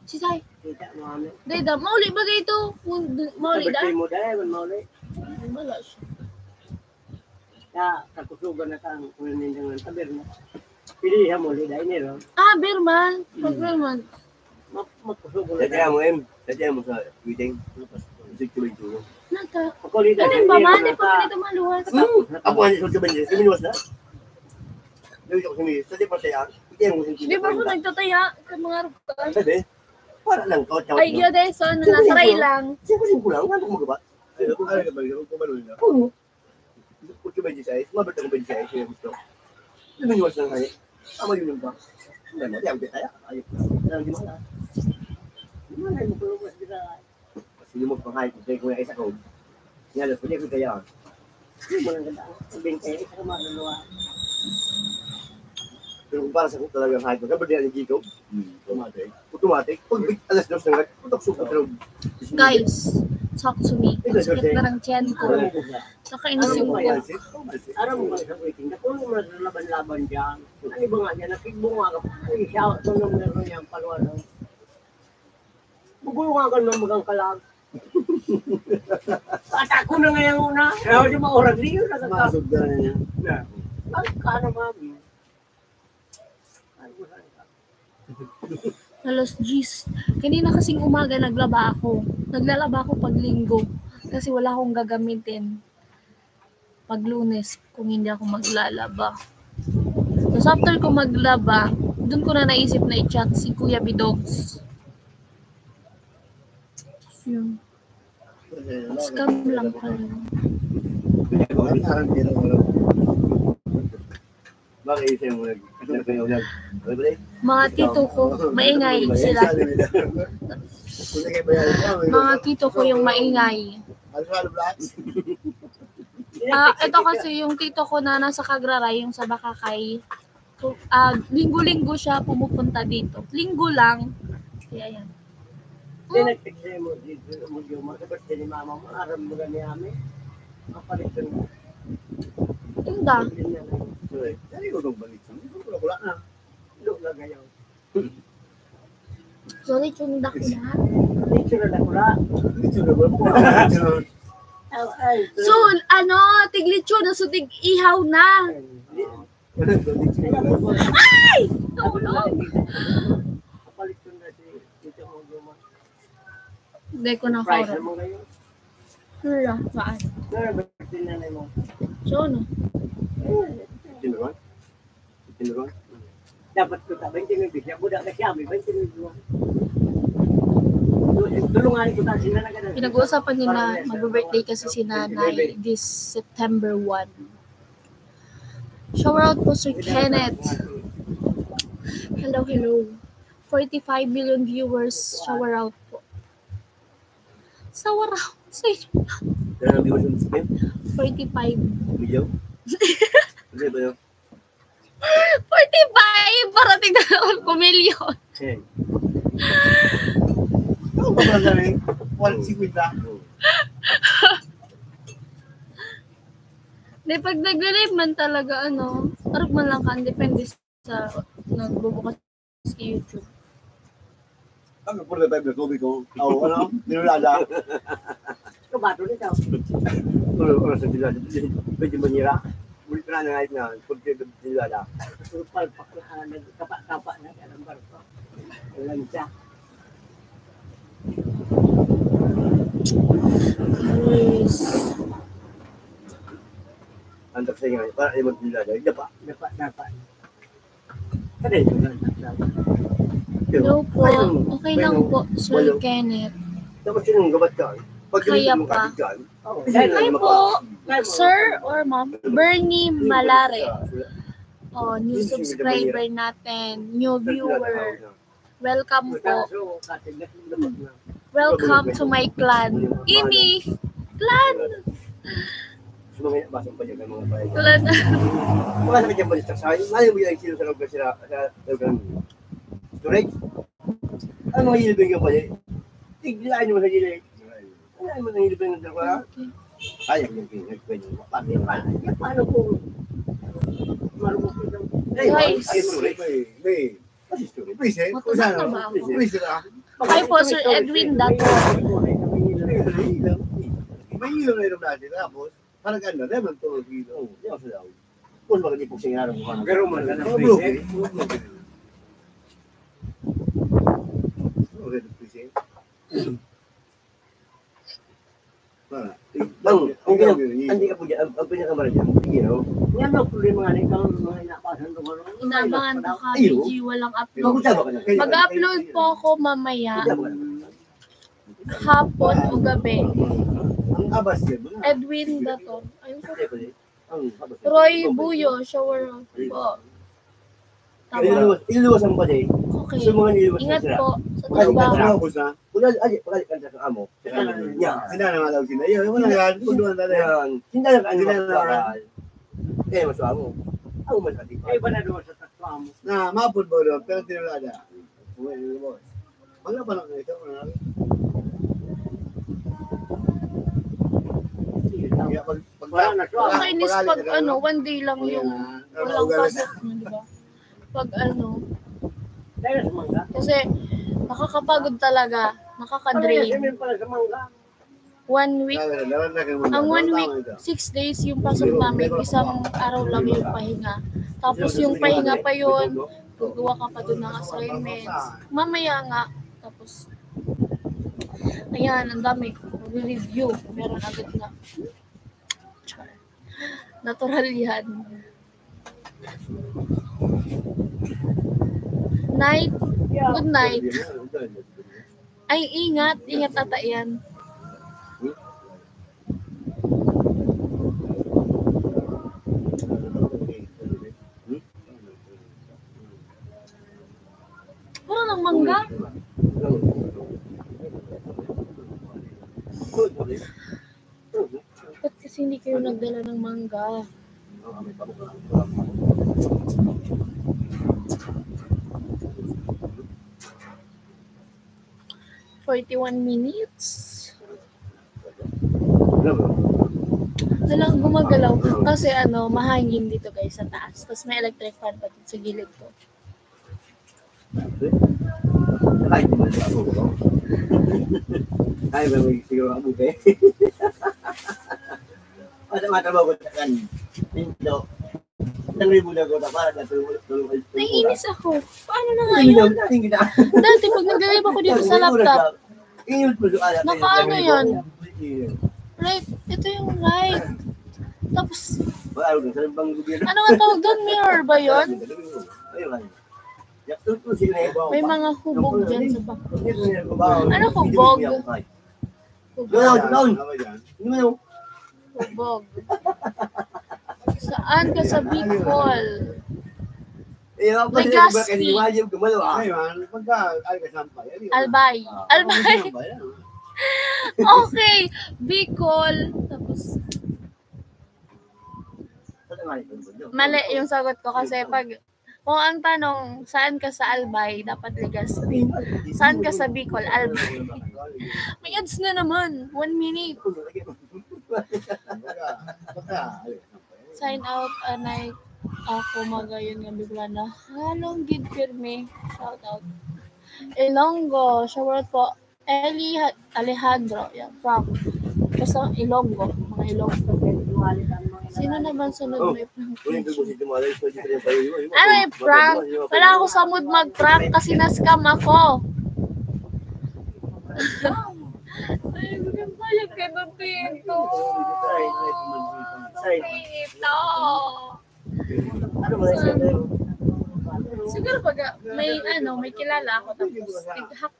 Speaker 4: Si Sai.
Speaker 1: Tita mo kami.
Speaker 4: Dada, mauli ba ito? Mauli da?
Speaker 1: Birthday mo dahil, mauli.
Speaker 4: Wala siya.
Speaker 1: Kakusugan na kang kunin ng taber mo. Pilihan mo, liday nilo.
Speaker 4: Ah, Berman. Berman.
Speaker 1: Magkusugan na
Speaker 2: Sadya mo, sadya mo sa wedding. Siktuloy-tuloy.
Speaker 4: Nata.
Speaker 1: Ako liday.
Speaker 4: Ano ba man? Di pa pinito maluwas.
Speaker 2: Ako nga sa sabihin niya, siminuwas na. Dawit ako siminuwas. Sadya pa siya.
Speaker 4: Di ba ako nagtataya sa mga rupan?
Speaker 2: Sabi, para lang ko.
Speaker 4: Ay, yun eh. So, ano na, try lang.
Speaker 2: Simple lang. Ano ko magabat?
Speaker 3: Ay, kung ano ka ba yun? Kung maluloy na.
Speaker 2: Oo. Kung 26, mabit ako 26, yung gusto. Luminuwas lang kaya. Tama yun yung ba? Hindi mo, di ako kaya. Ayok na. Alam di mo na.
Speaker 1: Di mo na yung kulungas kita.
Speaker 2: Kasi lumos pang kahit kung kuya isa ko. Sinalas ko, di ako kaya.
Speaker 1: Di mo lang ganda. Sabihin kayo, isa ka maluluwa.
Speaker 2: Pero kung para sa kung talagang kahit ko, kapag di ang gigaw, automatic. Pag alas 2 na, putok-supot rin.
Speaker 4: Guys, talk to me. Ang sakit na ng tiyan ko.
Speaker 1: Alam mo ba?
Speaker 4: Nakainis yung ko.
Speaker 1: Alam mo ba sa waiting na kung laban-laban dyan, ano ba nga dyan, nakikbunga ka, ay siya, ito nang meron niyang palwala. Bugulungan ka ng magang kalag. At ako na ngayon una, kaya di ba oras niyo,
Speaker 3: Masog na niya.
Speaker 1: ay ka na mami. Ay, wala ka.
Speaker 4: Alas 10. Kanina kasing umaga naglaba ako. Naglalaba ako pag linggo. Kasi wala akong gagamitin. Pag Lunes, kung hindi ako maglalaba. Tapos after ko maglaba, dun ko na naisip na i-chat si Kuya Bidogs. Tapos yun. Scam lang pala.
Speaker 3: Parang hindi lang.
Speaker 2: Bakit isa yung nag-nag?
Speaker 4: Mga tito ko, maingay sila. Mga tito ko yung maingay. Ito kasi yung tito ko na nasa Cagraray, yung sa Bakakay. Linggo-linggo siya pumupunta dito. Linggo lang. Kaya yan.
Speaker 1: Hindi nagtiksay mo, mo yung mga kapatid ni mama mo, aram mo na niya amin. Kapalit ko na.
Speaker 4: Tinda.
Speaker 3: Dari ko itong balik. Wala na.
Speaker 1: Look na ngayon.
Speaker 4: Sorry, tinda ko na.
Speaker 1: Dito na nakula.
Speaker 3: Dito na ba?
Speaker 1: Ay,
Speaker 4: So, tiglitsyo na so tig-ihaw na. Ay! Tulog!
Speaker 1: kapalit ko na si dito mo yung
Speaker 4: Hindi ko na
Speaker 1: price
Speaker 4: kora.
Speaker 1: mo ngayon.
Speaker 4: Hura, saan?
Speaker 1: Pero bakit tinanay mo?
Speaker 4: So, ano?
Speaker 2: Tinuruan? Tinuruan?
Speaker 1: Dapat ko ta 20 mil siya budak na siya, may 20 mil. Tulungan ko ta sila na ganun.
Speaker 4: Pinag-uusapan nila, mag-birthday kasi si nanay this September 1. Shout out po Sir Kenneth. Hello, hello. 45 million viewers. Shower out po. Shower out sa inyo.
Speaker 2: Kaya ang viewers yung skin?
Speaker 4: 45.
Speaker 2: Video? Hindi ba yun?
Speaker 4: 45! Parating na ako kumilyon.
Speaker 2: Eh.
Speaker 3: Ano ba ba galing? 150 na.
Speaker 4: Di pag nag-live man talaga, arap man lang ka, depende sa nagbubukas sa YouTube.
Speaker 3: Ang 45 na tubig ko. Dinulada.
Speaker 1: Kabato nito.
Speaker 2: Oras sa dilada. Pwede manira. Ulit na ngayon na. Pwede dilada.
Speaker 1: Palpak na nagkapa-kapa na ang barko. Walang siya.
Speaker 4: Yes.
Speaker 2: Antak sa ngayon. Para ibang dilada. Dapa.
Speaker 1: Dapat. Kaya yun lang.
Speaker 4: Hello po. Okay lang po, Sir Kenneth.
Speaker 2: Tapos sinong gabat ka? Pag
Speaker 4: Kaya
Speaker 2: ganito mo
Speaker 4: pa.
Speaker 2: kapit ka,
Speaker 4: Hi po, Sir or Ma'am. Bernie Malare. New subscriber natin. New viewer. Welcome po. Welcome to my clan. Imi! Clan!
Speaker 2: Sumangin, basang pa dyan ang mga bayan.
Speaker 4: Clan.
Speaker 2: Mga sabi dyan ba sa sakin? Ngayon mo yung sino sa lugar sila sa lugar ng storage? Ano mga hilibing yung pala? Tiglaan mo sa gilid. Ano mo na hilibing ng dalawa? Ay, nagpwede mo. Pati yung kanan.
Speaker 1: Paano po? Marunong ko lang.
Speaker 4: Guys.
Speaker 2: Ay, storage.
Speaker 3: May.
Speaker 2: Kasi storage.
Speaker 3: Please eh. Kung
Speaker 4: Matanda
Speaker 3: saan
Speaker 4: ba
Speaker 3: ako?
Speaker 4: ako?
Speaker 3: Please ah.
Speaker 4: Hi po, Sir Edwin Dato.
Speaker 3: May ilaw na ilaw natin. Tapos, parang ganda. Naman to.
Speaker 2: Oo, di ako sa daw. Kung bakit di po siya nga mukha.
Speaker 1: Pero man lang ang
Speaker 3: Bro.
Speaker 1: present.
Speaker 3: Okay, please eh.
Speaker 2: Bang, hindi ka po dyan. Ang pinakamara dyan. Sige, no?
Speaker 1: Yan ang problema nga rin kang mga inapasan doon.
Speaker 4: Inabangan ko ka,
Speaker 2: Ayo.
Speaker 4: BG, walang upload.
Speaker 2: Magkutaba ka na.
Speaker 4: Mag-upload po ako mamaya,
Speaker 2: Magkutaba ka na.
Speaker 4: hapon o gabi.
Speaker 3: Ang abas yan.
Speaker 4: Edwin Dato. Ayun po.
Speaker 2: Hindi, pwede. Ang habas.
Speaker 4: Roy Buyo, shower out po. Tama.
Speaker 2: Ililuwasan mo pa din.
Speaker 4: Okay.
Speaker 2: Gusto mo nga niliwasan
Speaker 4: Ingat
Speaker 2: sila.
Speaker 4: po sa
Speaker 3: Ay,
Speaker 4: trabaho.
Speaker 3: nakapos na.
Speaker 2: Pagkali ka sa amo. Yan.
Speaker 3: Sila na nga daw sila. Yun, wala yan. Kunduan na rin.
Speaker 2: Yan. Hindi na
Speaker 3: Hindi na
Speaker 2: bakal. Eh, maswa mo. Ang masati pa.
Speaker 1: Ay, ba na doon sa tatwa mo?
Speaker 3: Na, mapod ba doon, pero tinulada. Wala pa lang ito.
Speaker 1: Wala na siya.
Speaker 4: Nakakainis pag one day lang yung walang pasok mo, di ba? Pag
Speaker 1: Dahil sa mangga.
Speaker 4: kasi nakakapagod talaga,
Speaker 1: Ano yan?
Speaker 4: nakaka-drain.
Speaker 1: Sabihin pala sa mangga.
Speaker 4: 1 week, ang 1 week, 6 days yung pasok namin, isang araw lang yung pahinga. Tapos yung pahinga pa yun, gagawa ka pa dun ng assignments. Mamaya nga, tapos, ayan, ang dami, review, meron agad na. Natural yan. Night, good night. Ay, ingat ata yan. Wala ng mangga. Ba't kasi hindi kayo nagdala ng mangga? $41. Walang gumagalaw. Kasi mahangin dito guys sa taas. Tapos may electric fan pa dito sa gilid ko.
Speaker 2: Kahit naman sa ako ko. Kaya ba may siguro ako ba? Matrabaho ko sa kan. Hindi. Isang ribo na ko na para natulungan.
Speaker 4: Naiinis ako. Paano na nga yun? Dati pag nag-live ako dito sa laptop, nakaano yan? Right, ito yung right. Tapos, ano nga tawag doon? Mirror ba yun? May mga hubog dyan sa back. Ano hubog? Hubog. Saan ka sa Bicol? Legazpi. Albay. Albay. Okay. Bicol. Tapos, mali yung sagot ko kasi kung ang tanong, saan ka sa Albay, dapat Legazpi. Saan ka sa Bicol? Albay. May ads na naman. 1 minute. Sign out, anay ako magayon nga bigla na halong gid pirmi. Shout out. Ilonggo, shout po. Eli Alejandro, yeah, from basta Ilonggo, mga Ilonggo. Sino naman sunod may prank? Ano yung prank? Wala ako sa mood mag-prank kasi na-scam ako. Ay, magpapayag ka na dito. Ito. Siguro pag may kilala ako tapos nag-hack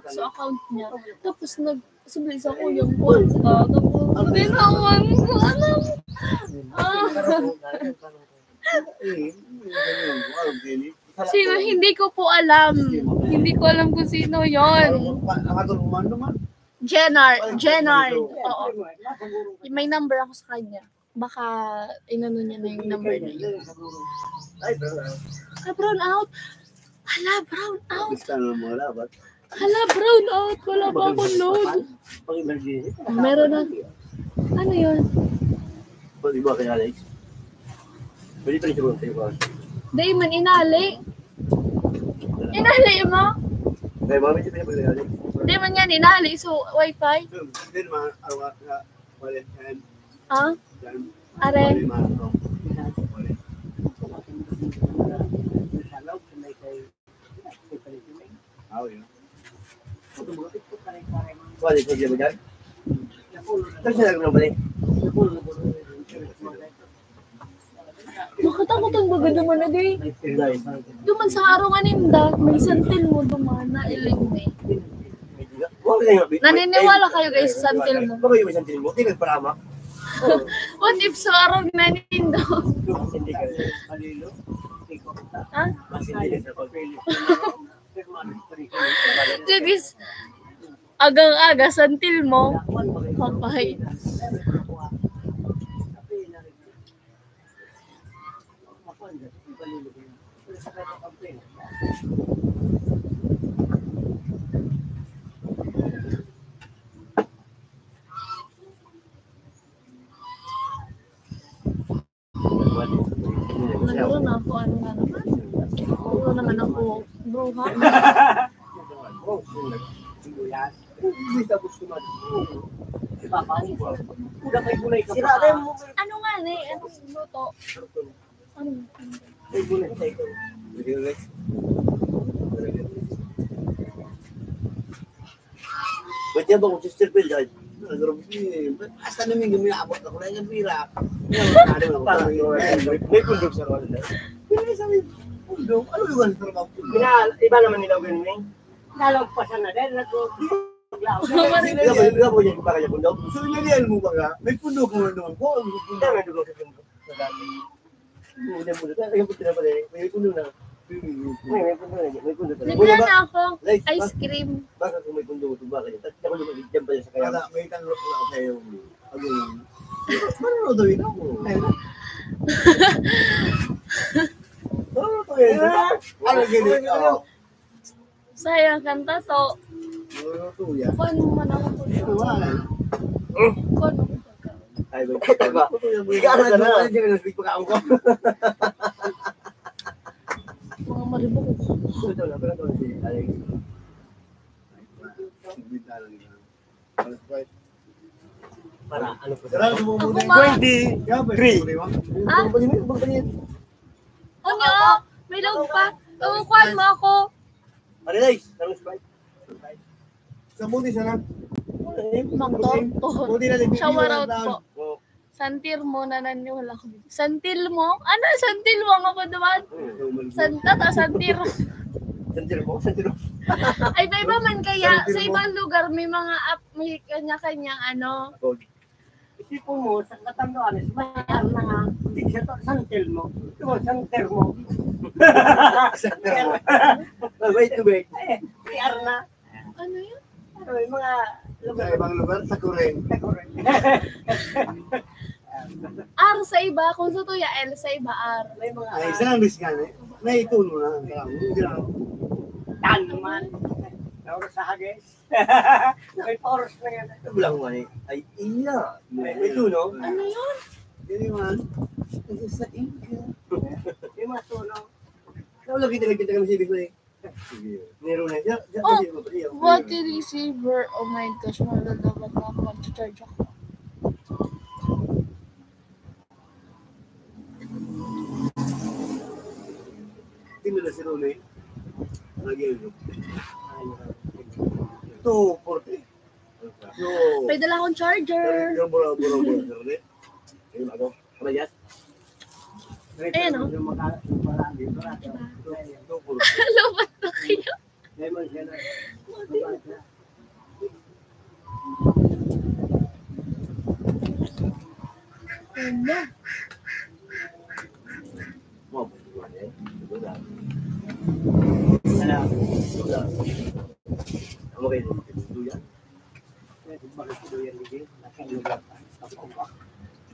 Speaker 4: sa account niya. Tapos nag-sublis ako yung kwarta. Tapos dinawan ko. Sino? Hindi ko po alam. Hindi ko alam kung sino yon. Jenard. Oo. May number ako sa kanya. Baka inano niya na yung number niya. Brown out. Hala, brown out. Hala, brown out. Wala pa akong load. Meron na. Ano yun?
Speaker 2: Pwede ba kay Alex? Pwede pa rin siya sa'yo ba?
Speaker 4: Damon, inali. Inali mo?
Speaker 2: Kaya mami siya pinapag kay Alex.
Speaker 4: Damon yan, inali. So, wifi? Ah? Are?
Speaker 2: Balik ko siya ba dyan? Saan siya nagmang balik?
Speaker 4: Makatakutan ba ganda mo na di? Duman sa araw nga ninda, may santil mo duman na iling me. Naniniwala kayo guys sa santil mo?
Speaker 2: Bakit yung may santil mo? Hindi nagparama.
Speaker 4: What if sa araw na ninda? Ha? Judis, agang-aga santil mo. Papay. Tara na ako, ano na naman. Wala naman ako, bruha.
Speaker 1: Sibuyas.
Speaker 2: Hindi tapos tumat.
Speaker 1: Papangin ko. Una kay gulay ka
Speaker 2: Sira na mo.
Speaker 4: Ano nga na eh, anong luto? Ano?
Speaker 2: Ay, gulay sa ito. Hindi ulit. Ba't yan ba kung sister Phil dahil?
Speaker 3: Basta namin guminabot ako na yung pira.
Speaker 2: May pundok sa rola.
Speaker 3: Pero sabi, pundok, ano yung trabaho pundok?
Speaker 1: Iba naman nila ganun. Nalagpasan na din.
Speaker 2: Ikaw po yan kung baka niya pundok?
Speaker 3: So, nalihan mo ba nga? May pundok mo naman po. Ano yung pundok?
Speaker 2: Dami dugong sa pundok. Sa dami. Hindi mo pundok. Ayun po tinapal eh. May pundok na. May pundok na. May pundok na.
Speaker 4: Nagla na akong ice cream.
Speaker 2: Baka kung may pundok ito, baka niya. Tapos ako lumagigyan pa niya sa kaya.
Speaker 3: Kaya may tanong ko ako sa'yo. Ano yun? Ano daw yun ako? Ano to yun? Ano gini?
Speaker 4: Sayang kanta to.
Speaker 3: Ano to yan?
Speaker 4: Kuan mo man ako po.
Speaker 3: Ano ba?
Speaker 4: Kuan mo.
Speaker 2: Ay, ba? Ikaw na na. Hindi ka na-speak pa ka ko.
Speaker 4: Mga maribok ko.
Speaker 2: Ito na, pero ito na si Alex.
Speaker 3: Bita lang yan. Ano Sprite?
Speaker 2: Para ano po?
Speaker 3: Sarap mo
Speaker 4: Ako
Speaker 3: muna.
Speaker 4: ma.
Speaker 2: 23.
Speaker 4: Ah? Ano? May log pa. Kuan mo ako.
Speaker 2: Paradise, sarang Sprite.
Speaker 3: Sa buti sana.
Speaker 4: Magtorto.
Speaker 3: Buti na din.
Speaker 4: Shower out po.
Speaker 2: Oh.
Speaker 4: Santir mo na naniwala ko. Santil mo? Ano? Santil mo nga po naman? Santa ta santir.
Speaker 2: Santir mo? Santir mo?
Speaker 4: Ay, iba man kaya. Sa ibang lugar may mga app, may kanya-kanyang ano.
Speaker 1: Isipin mo, sa katanduan, mayroon na nga, hindi siya to, santil mo. Ito mo, santer mo.
Speaker 2: Wait, wait.
Speaker 1: Mayroon na.
Speaker 4: Ano yun?
Speaker 1: May mga
Speaker 3: Sa ibang lugar, sa Korea.
Speaker 4: R sa iba. Kung sa tuya, L sa iba, R.
Speaker 1: May mga
Speaker 3: Ay, isa lang diskan eh. Naituno na. Hindi lang.
Speaker 1: tan man. Nauro sa hagis. May poros na yan.
Speaker 2: Ito lang man eh. Ay, iya. May tuno.
Speaker 4: Ano yun?
Speaker 3: Hindi man. Kasi sa Inka.
Speaker 1: May mga tunog.
Speaker 2: Ikaw lagi talaga kami sibig mo eh. Nero na siya.
Speaker 4: Oh, water receiver. Oh my gosh, malalabat na ako. Mag-charge ako.
Speaker 3: Tingnan na si Ronay. Lagi yun. Ito, 40. So,
Speaker 4: May dala akong charger.
Speaker 3: yung bura-bura sir Ronay.
Speaker 2: Ayun ako. Kamayas.
Speaker 4: Ayan, oh.
Speaker 1: Yung mga dito na.
Speaker 3: Ito, 40.
Speaker 4: Lubat na kayo.
Speaker 1: May mga siya na.
Speaker 4: Ano?
Speaker 2: Mo, buwan eh. Wala.
Speaker 1: Wala.
Speaker 2: Wala. Ano kayo? Duyan?
Speaker 1: Bakit ito yan hindi? Nasa lugar pa. Kapag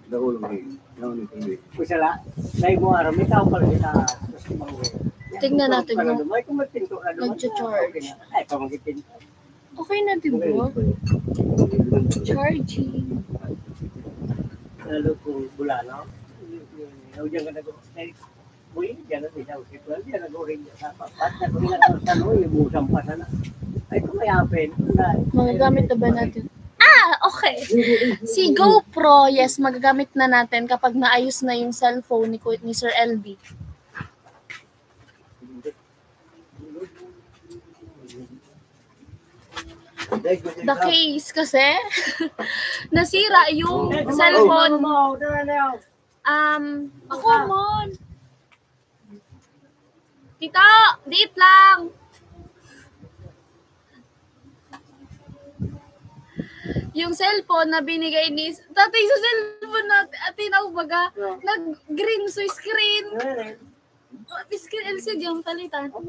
Speaker 3: Dahul mo eh. Dahul mo eh.
Speaker 1: kusala, dahil mo araw, may tao pala kita sa simang
Speaker 4: Tingnan natin mo.
Speaker 1: May kumatinto ka naman.
Speaker 4: Nag-charge.
Speaker 1: Ay, pamagitin.
Speaker 4: Okay na, di ba? Charging.
Speaker 1: Lalo kung bulano. Diyan ka nag- Uy, diyan na siya. Diyan nag-uring niya sa papat. Nag-uring na sa ano, yung busang pa sana. Ay, kung mayapin.
Speaker 4: Magagamit na ba natin? Ah, okay. Si GoPro, yes, magagamit na natin kapag naayos na yung cellphone ni Sir LB. The case kasi, nasira yung cellphone. Ako mon. Tita, diit lang. Yung cellphone na binigay ni tatay sa cellphone natin, atinaw baga, nag-green so screen. Screen LCD yung palitan. So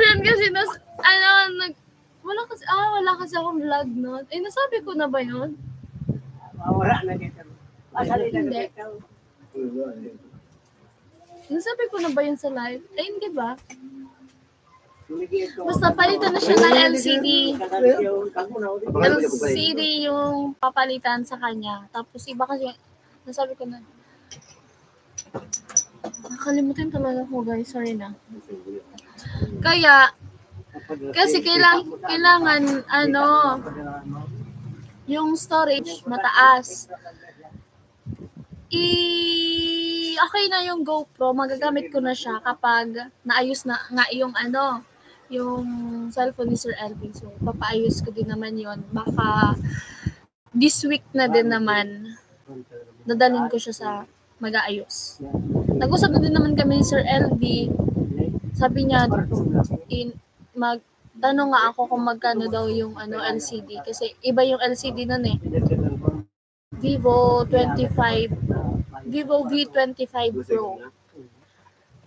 Speaker 4: yun kasi, wala kasi akong vlog nun. Eh, nasabi ko na ba yun?
Speaker 1: Wala na dito.
Speaker 4: Hindi. Nasabi ko na ba yun sa live? Eh, hindi ba? Basta palitan na siya ng LCD. LCD yung papalitan sa kanya. Tapos iba kasi, nasabi ko na, nakalimutan talaga ko guys, sorry na. Kaya, kasi kailangan yung storage mataas. Okay na yung GoPro, magagamit ko na siya kapag naayos na nga yung cellphone ni Sir Elvin. So, papaayos ko din naman yon. Baka this week na din naman, dadalhin ko siya sa mag-aayos. Nag-usap na din naman kami ni Sir LV. Sabi niya, magtanong nga ako kung magkano daw yung LCD. Kasi iba yung LCD nun eh. Vivo V25 Pro.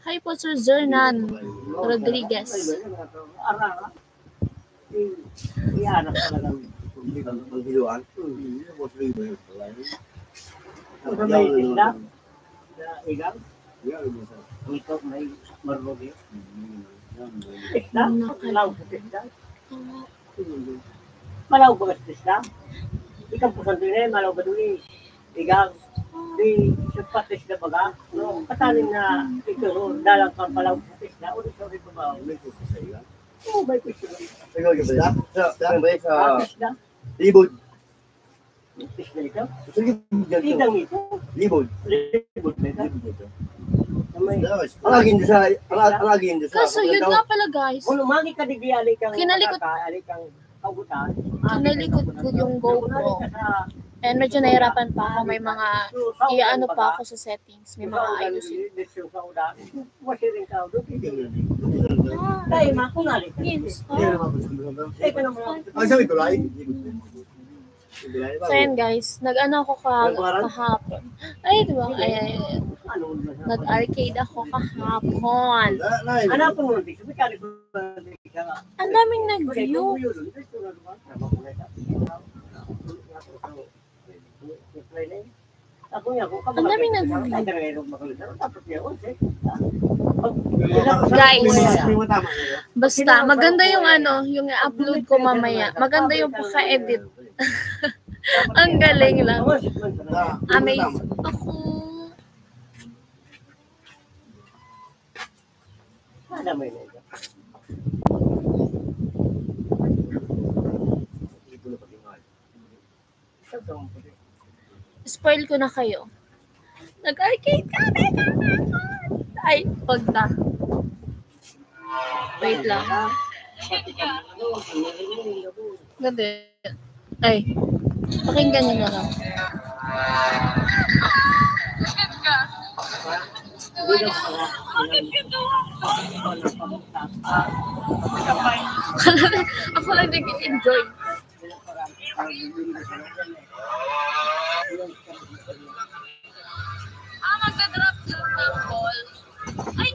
Speaker 4: Hi po Sir Zernan Rodriguez.
Speaker 1: Ikaw may marugi. Isda? Malaw sa isda? Malaw ba sa isda? Ikaw po sa doon malaw ba doon Ikaw, di sapat isda baga? Katanin na ito, dalang kang malaw sa isda. O di sorry pa ba? May puso sa iyo? Oo, may puso sa iyo.
Speaker 2: Ikaw yung sa libod.
Speaker 1: Isda ito?
Speaker 2: Idang
Speaker 1: ito?
Speaker 2: Libod.
Speaker 1: Libod na ito?
Speaker 2: Ang agin doon sa
Speaker 4: Kaso yun nga pala guys.
Speaker 1: Kung lumagi ka di ali kang
Speaker 4: Kinalikot
Speaker 1: kagutan.
Speaker 4: Kinalikot ko yung GoPro. And medyo nahirapan pa ako. May mga iaano pa ako sa settings. May mga ayusin.
Speaker 1: Dahil makunali.
Speaker 4: Yes.
Speaker 3: Ang sabi ko lang.
Speaker 4: So yan guys, nag-ano ako kahapon. Ay, diba? Ay. Nag-arcade ako kahapon. Ang daming nag-view. Ang daming nag-view. Guys, basta maganda yung yung i-upload ko mamaya. Maganda yung pagka-edit. Ang galing lang. Amazing ako. Spoil ko na kayo. Nag-arcade kami. Ay, wag na. Wait lang. Ganda. Ay, pakinggan nyo na lang. Ako lang nag-enjoy. Magdadrop yung ng ball. Ay,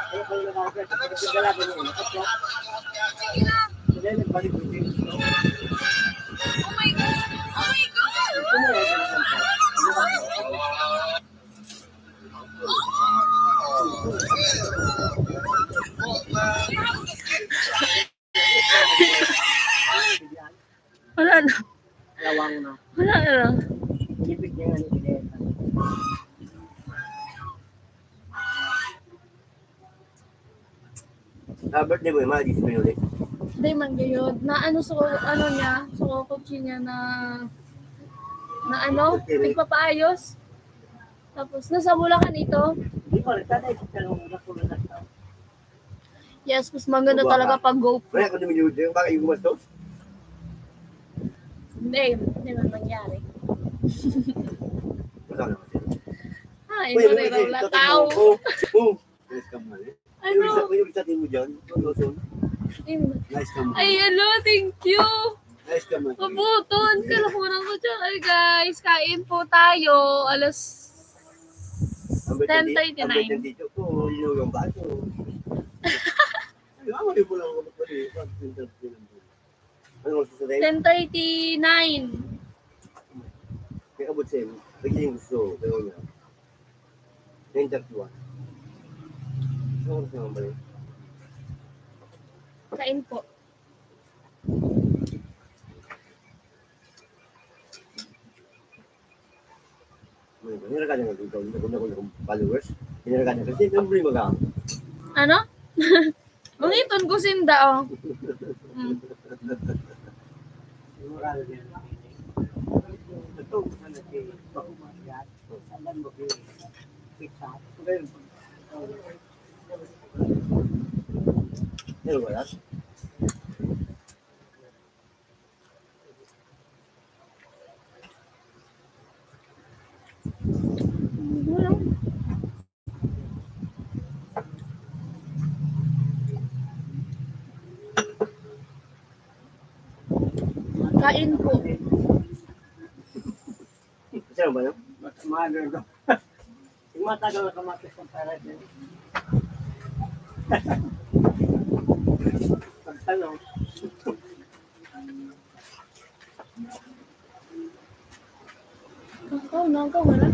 Speaker 4: Oh my God! Oh my God! Wala na. Wala na.
Speaker 1: Ibig niya nga ni
Speaker 2: birthday mo yung mga dito ulit.
Speaker 4: Hindi man gayod. Na niya, sa kotse niya na nagpapaayos. Tapos, nasa Bulacan ito. Yes, mas maganda talaga pag GoPro.
Speaker 2: Kaya kung dumiliwid yung baka yung gumastos?
Speaker 4: Hindi man nangyari.
Speaker 2: Masama naman siya.
Speaker 4: Ay, hindi raw lataw. Ano?
Speaker 2: Yung isatin mo dyan, nice ka mo.
Speaker 4: Ay, thank you.
Speaker 2: Nice ka mo.
Speaker 4: Mabuton, kalakunan ko dyan. Ay guys, kain po tayo. Alas 10:39.
Speaker 2: Ang bait dito po, yung bato. Ay, ako yung pulang ako pa rin. Ano gusto sa rin?
Speaker 4: 10:39.
Speaker 2: Kaya abot sa'yo, lagi yung gusto. Pero nga. 9:31. Ano gusto mo ba yun?
Speaker 4: Kain po.
Speaker 2: Hiniragan niya dito. Hindi ko followers. Hiniragan niya. Kasi yung problema ka.
Speaker 4: Ano? Mangiton ko sinda, oh.
Speaker 1: Moral niya. Ito, ano si Bakumasyat. Alam mo kay Pizza.
Speaker 2: Ano ba yan?
Speaker 4: Wala. Kain po.
Speaker 2: Kasi ano ba yan?
Speaker 1: Mother ko. Yung matagal na kamatis ng para dyan. Pagtanong.
Speaker 4: Ikaw, nagaw, wala.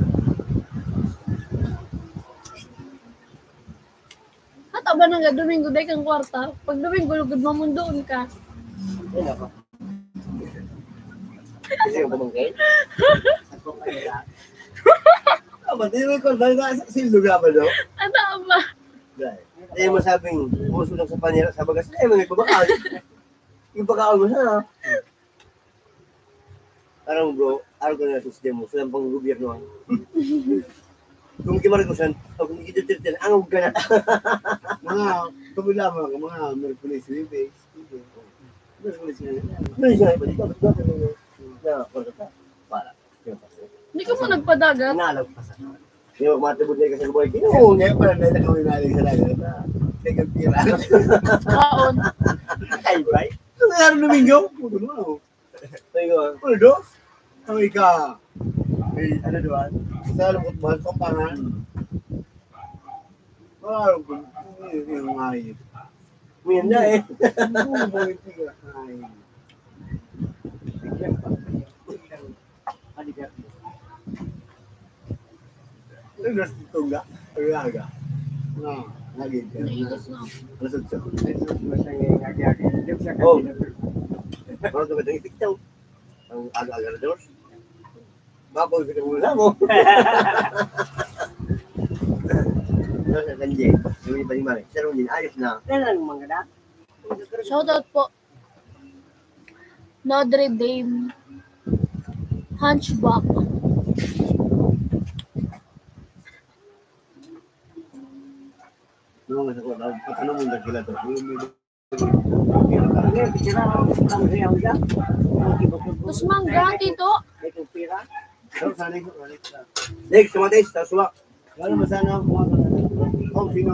Speaker 4: Hata ba nang Domingo day kang kwarta? Pag Domingo, lugod mamundoon ka.
Speaker 2: Ayun ako. Kasi yung pamangkin?
Speaker 1: Ako kaya.
Speaker 3: Ba't hindi ko dahil na sildo ka ba daw?
Speaker 4: Ata ba?
Speaker 3: Dahil.
Speaker 2: Eh, masabing, puso lang sa panira sa bagas. Eh, may pabakal. Yung pagkaon mo sana. Parang bro, araw ka na sa sistema mo. Silang pang gobyerno. Kung kimarikusan, o kung ikititirtin, angog ka na.
Speaker 3: Mga, tuloy lamang ang mga Mercury Sweepies. Mercury Sweepies.
Speaker 2: Ano siya? Iba dito, ba't ba? Na, para.
Speaker 4: Hindi ka mo nagpadagat.
Speaker 2: Inalag pa sa hindi mo matubod na kasi buhay.
Speaker 3: Oo, ngayon pala na kami naling sa lagat. Tegang tira.
Speaker 4: Kaon.
Speaker 2: Ay, bay.
Speaker 3: Ito nangyari Domingo? Puto naman ako.
Speaker 2: Sabi ko,
Speaker 3: Ano do? Kami ka. May ano doon? Sa lungkot ba? Pampangan. Parang kung yung ngayit.
Speaker 2: minda eh.
Speaker 3: Oo, mo yung tiga. Ngayit. Naglas itong ga. Aga. Naging ka.
Speaker 4: Naigos na.
Speaker 3: Lasod siya.
Speaker 2: Oh. Parang ito itong ipiktaw. Ang aga-aga na doors. Mapag kita muna mo. Ano sa kanje? Yung iba ni Mari. Siya rin din, ayos na.
Speaker 1: Kailan mga na?
Speaker 4: Shoutout po. Notre Dame. Hunchback.
Speaker 3: Noong nasa ko, ano mong nagkila to?
Speaker 4: Tapos mangga, tito.
Speaker 3: Sanay ko.
Speaker 2: Next, tumatis, tasuwa.
Speaker 3: Lalo masana ako mga oh, sino?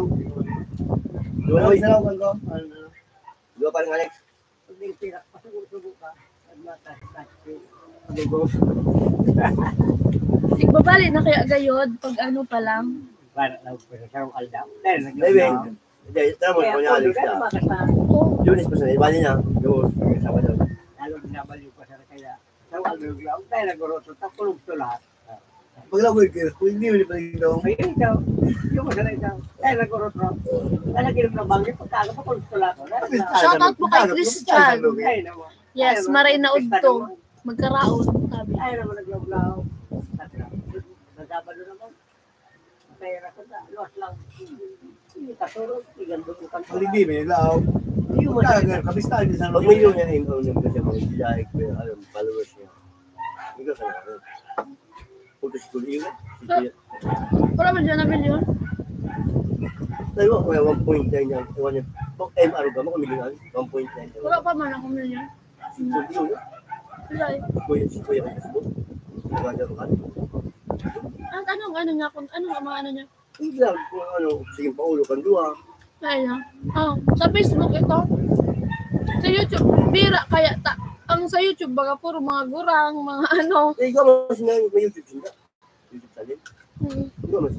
Speaker 2: Dua na,
Speaker 3: Isa lang ko.
Speaker 2: dua pa rin, Alex.
Speaker 4: Igbabali na kaya gayod pag ano pa lang.
Speaker 1: Para lang po sa sarong aldaw.
Speaker 2: Maybe. Hindi, tara mo, kung niya Alex na.
Speaker 4: Oh,
Speaker 2: Lunes pa sa iba niya. Yung sama daw.
Speaker 1: Lalo binabaliw pa sa kaya. Sarong aldaw. Dahil nagoroto. Tapos ito lahat.
Speaker 3: Paglaboy ko, kung hindi mo ni paligdaw.
Speaker 1: Ayun ikaw. Yung masala ikaw. Dahil nagoroto. Lalagyan ng banggit. Pagkaga pa kung ito lahat.
Speaker 4: Shoutout po kay Christian.
Speaker 1: Ay naman.
Speaker 4: Yes, maray na udto. Magkaraon, sabi.
Speaker 1: Ay naman naglawlaw. Nagabalo naman. Pera ko na. Luwas lang. Hindi kasurog. Igandog ko kan.
Speaker 3: Hindi, may lao.
Speaker 1: Yung masala.
Speaker 3: Kabistahan din sa
Speaker 2: Pag may yun niya, yung kasi mga siya, alam, followers niya. Ikaw sa mga. Puto si Kuliyo.
Speaker 4: Wala ba dyan na milyon?
Speaker 2: Sabi mo, kaya 1.9 niya. Iwan niya. Pag MR ka mo, kamilingan. 1.9.
Speaker 4: Wala pa man ako milyon.
Speaker 2: Kuliyo niya.
Speaker 4: Wala eh.
Speaker 2: Si Kuya kay Facebook. Nagagaro ka.
Speaker 4: At anong ano niya? Anong mga ano niya?
Speaker 2: Hindi lang kung ano, sige paulo kan dua.
Speaker 4: Ay na. Oh, sa Facebook ito. Sa YouTube, bira kaya ta. Ang sa YouTube baga puro mga gurang, mga ano.
Speaker 2: Eh, ikaw mas na may YouTube sila. YouTube salin. Ikaw mas.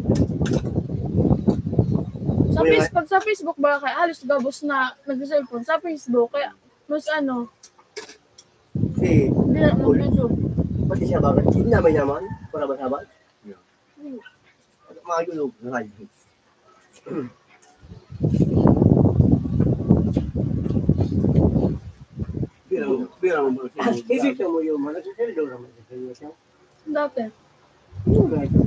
Speaker 4: Sa Facebook baga kaya halos gabos na nag-cellphone sa Facebook kaya mas ano.
Speaker 2: Kasi,
Speaker 4: Bira ng YouTube.
Speaker 2: pati siya bakit? Hindi naman yaman. Para ba sabat? At mga yulog.
Speaker 3: Bira mo ba siya?
Speaker 1: Ibig mo yung mga nagsisildo naman sa seryoso.
Speaker 4: Dati.
Speaker 1: Yung mga ito.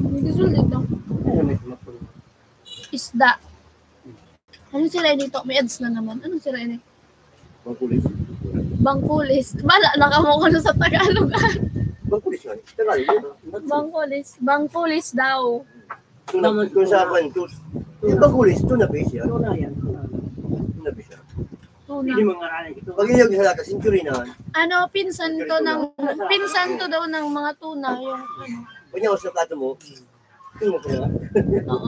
Speaker 4: Hindi sulit daw.
Speaker 1: Ano may tumapunin?
Speaker 4: Isda. Ano sila dito? May ads na naman. Ano sila ini?
Speaker 3: Pangkulis.
Speaker 4: Bangkulis. Bala, nakamo ko na sa Tagalog.
Speaker 2: Bangkulis yan. Tagalog yun.
Speaker 4: Bangkulis. Bangkulis daw.
Speaker 2: Kung sa kwentos. Yung bangkulis, tuna fish yan.
Speaker 1: Ano na yan?
Speaker 2: Tuna fish yan.
Speaker 4: Tuna.
Speaker 1: Hindi mga aralan ito.
Speaker 2: Pag inyog sa lata, century na.
Speaker 4: Ano, pinsan to daw ng mga tuna. Yung ano.
Speaker 2: Pag niya sa plato mo, tuna ko na.
Speaker 4: Oo.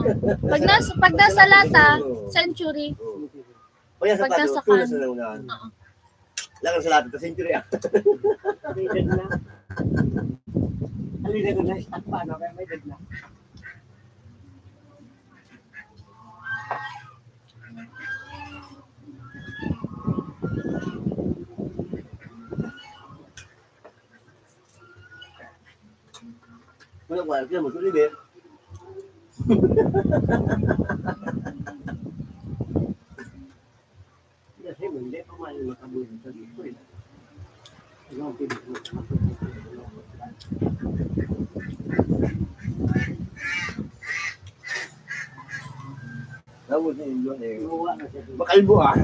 Speaker 4: Pag nasa lata, century.
Speaker 2: Pag niya sa
Speaker 4: Pag
Speaker 2: plato,
Speaker 4: nasa
Speaker 2: tuna
Speaker 4: kan.
Speaker 2: sa naunahan.
Speaker 4: Oo.
Speaker 2: Lagang sa lata, century ah.
Speaker 1: May dead na. Alin na na stock pa, no? Kaya may dead na.
Speaker 2: Wala ko, kaya mo, tuloy ba?
Speaker 1: Kasi hindi pa man makabuhin sa dito. Ano ang pilit mo?
Speaker 2: Namun din yun eh.
Speaker 1: Imuwa na siya.
Speaker 2: Makalbo ah.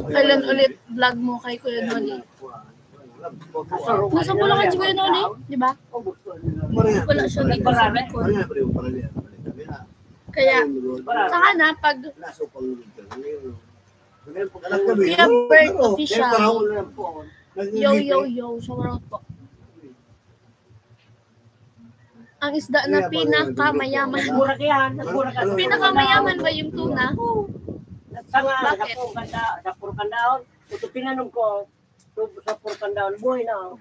Speaker 4: Kailan ulit vlog mo kay Kuya Noli? Nasa Bulacan si Kuya Noli, di ba? Wala siya dito sa Bicol.
Speaker 3: Ano na pala para niya?
Speaker 4: Kaya, saka na, pag
Speaker 3: Naso pang
Speaker 4: Kuya Bert official, yo, shoutout po. Ang isda na pinakamayaman.
Speaker 1: Mura kaya, nagmura ka.
Speaker 4: Pinakamayaman ba yung tuna?
Speaker 1: Sa nga,
Speaker 4: Bakit?
Speaker 1: sa Purkandaon, ito tinanong ko, sa Purkandaon, buhay na.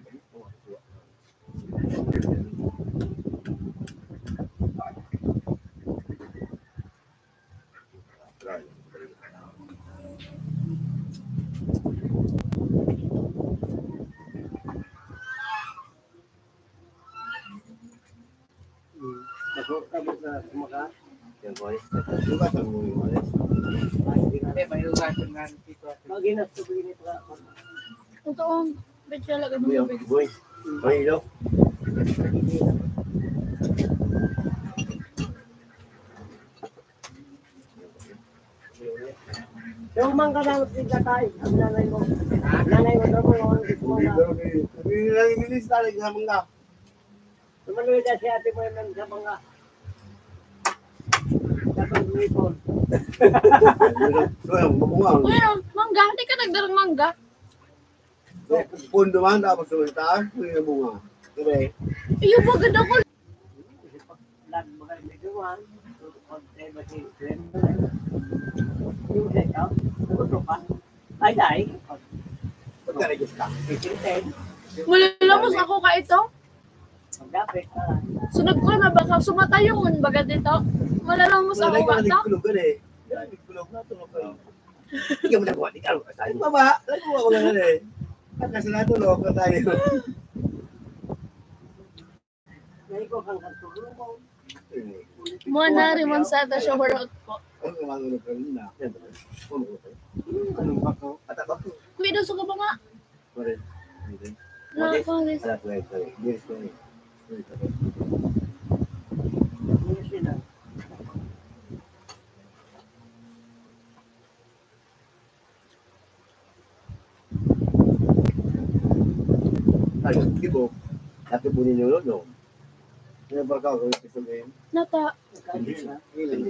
Speaker 1: Kabot na kumaka.
Speaker 2: Yan boys.
Speaker 3: Lugasan mo yung alis.
Speaker 1: Hindi, may lugasan nga dito. Maginas to bigyan ito.
Speaker 4: Totoo, betya lang
Speaker 2: Boy,
Speaker 4: ang tubig.
Speaker 2: boy. Boy, ilo.
Speaker 1: Yung mangga na tigla tayo, ang nanay mo. Nanay mo daw mo, dito mo na.
Speaker 3: Hindi nangimilis talaga sa mga.
Speaker 1: Tumaluwi na si ate mo yung sa mga. Dapat umipon.
Speaker 3: So, mamunga.
Speaker 4: Kuya, mangga, hindi ka nagdarang mangga.
Speaker 3: So, pundo man, tapos sa taas, may bunga. Diba?
Speaker 4: Iyo, maganda ko.
Speaker 1: Lahat mga medyoan. Pag tayo ba si Glenn? Yung sa ikaw, nagutro pa. Ay, dahil.
Speaker 3: Pagkarigis ka.
Speaker 1: Isinten.
Speaker 4: Malilamos ako ka ito.
Speaker 1: Magdapit na.
Speaker 4: Sunod ko na baka sumatayong baga dito. Malalamos ako ka ito.
Speaker 3: Nagkulog ka na eh. Nagkulog na, tulog ka.
Speaker 2: Hindi ka mo nagawa. Hindi ka mo
Speaker 3: Ay, baba. Nagkuha ko na eh. Kasi natulog ka tayo.
Speaker 1: Ngayon ko kang katulong mo.
Speaker 4: Muna na rin sa ata siya warot po.
Speaker 3: Ano ka mga ka rin na?
Speaker 1: Anong bako?
Speaker 2: Atabak ko.
Speaker 4: Kuya, doon ka ba nga?
Speaker 3: Pare.
Speaker 4: Nakakalis.
Speaker 3: Alat ko eh. Yes ko eh.
Speaker 1: Hindi sila.
Speaker 3: Ay, kibo. Dati bunin yung lolo. Sinabarka ko yung piso game.
Speaker 4: Nata.
Speaker 1: Nagkakita.
Speaker 3: Ilan.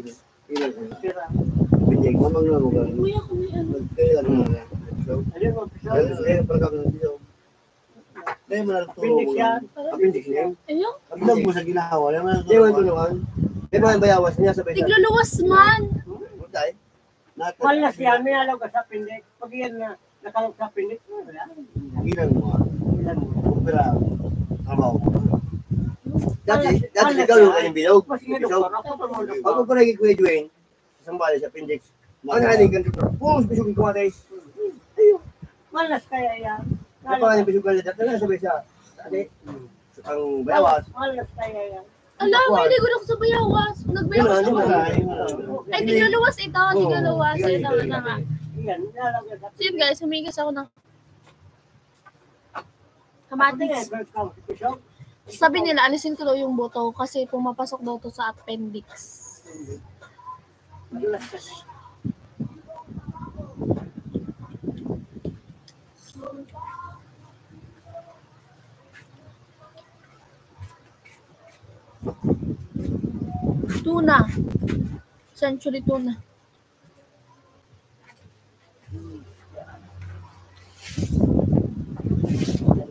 Speaker 1: Sira.
Speaker 3: Binyag mo mga mga.
Speaker 4: Kuya, kung may ano.
Speaker 3: Nagkailan mo na. So,
Speaker 1: Ano mo?
Speaker 3: ayun, barka ko ng piso. Dahil mo na
Speaker 1: Appendix yan.
Speaker 2: Appendix niya.
Speaker 4: Ayun.
Speaker 3: Kabilang mo sa ginawa. Dahil mo na
Speaker 2: Hindi mo tulungan. Hindi mo ang bayawas niya sa pesa.
Speaker 4: Tigluluwas man.
Speaker 2: Tay.
Speaker 1: Mahal na siya, may alaw ka sa pindik. Pag yan na nakalog sa pindik, wala.
Speaker 3: Ilan mo.
Speaker 1: Ilan mo?
Speaker 3: Kumpira. Trabaho mo.
Speaker 2: Dati ikaw yung kanyang bilog.
Speaker 1: Mas nga
Speaker 2: Ikaw,
Speaker 1: doktor, ako pa mo
Speaker 2: ako pa naging Kuya Dwayne, isang bali sa appendix. Ano nga yung ganito? Pumos, bisog yung kumatay.
Speaker 1: Malas kaya yan.
Speaker 2: Ano pa nga yung bisog galit? Dati nga sabi siya, ate, ang bayawas.
Speaker 1: Malas kaya yan.
Speaker 4: Alam, hindi ko na sa bayawas. Nagbayawas
Speaker 2: Ano
Speaker 4: ako.
Speaker 2: nga?
Speaker 4: Ay, tigluluwas ito. Tigluluwas. Ito na nga.
Speaker 1: yan. Lalagyan sa
Speaker 4: So yun guys, humigas ako ng
Speaker 1: Kapatid,
Speaker 4: kamatis.
Speaker 1: first constitution.
Speaker 4: Sabi nila, alisin ko daw yung buto kasi pumapasok daw to sa appendix.
Speaker 1: Madulas kasi.
Speaker 4: Tuna. Century tuna.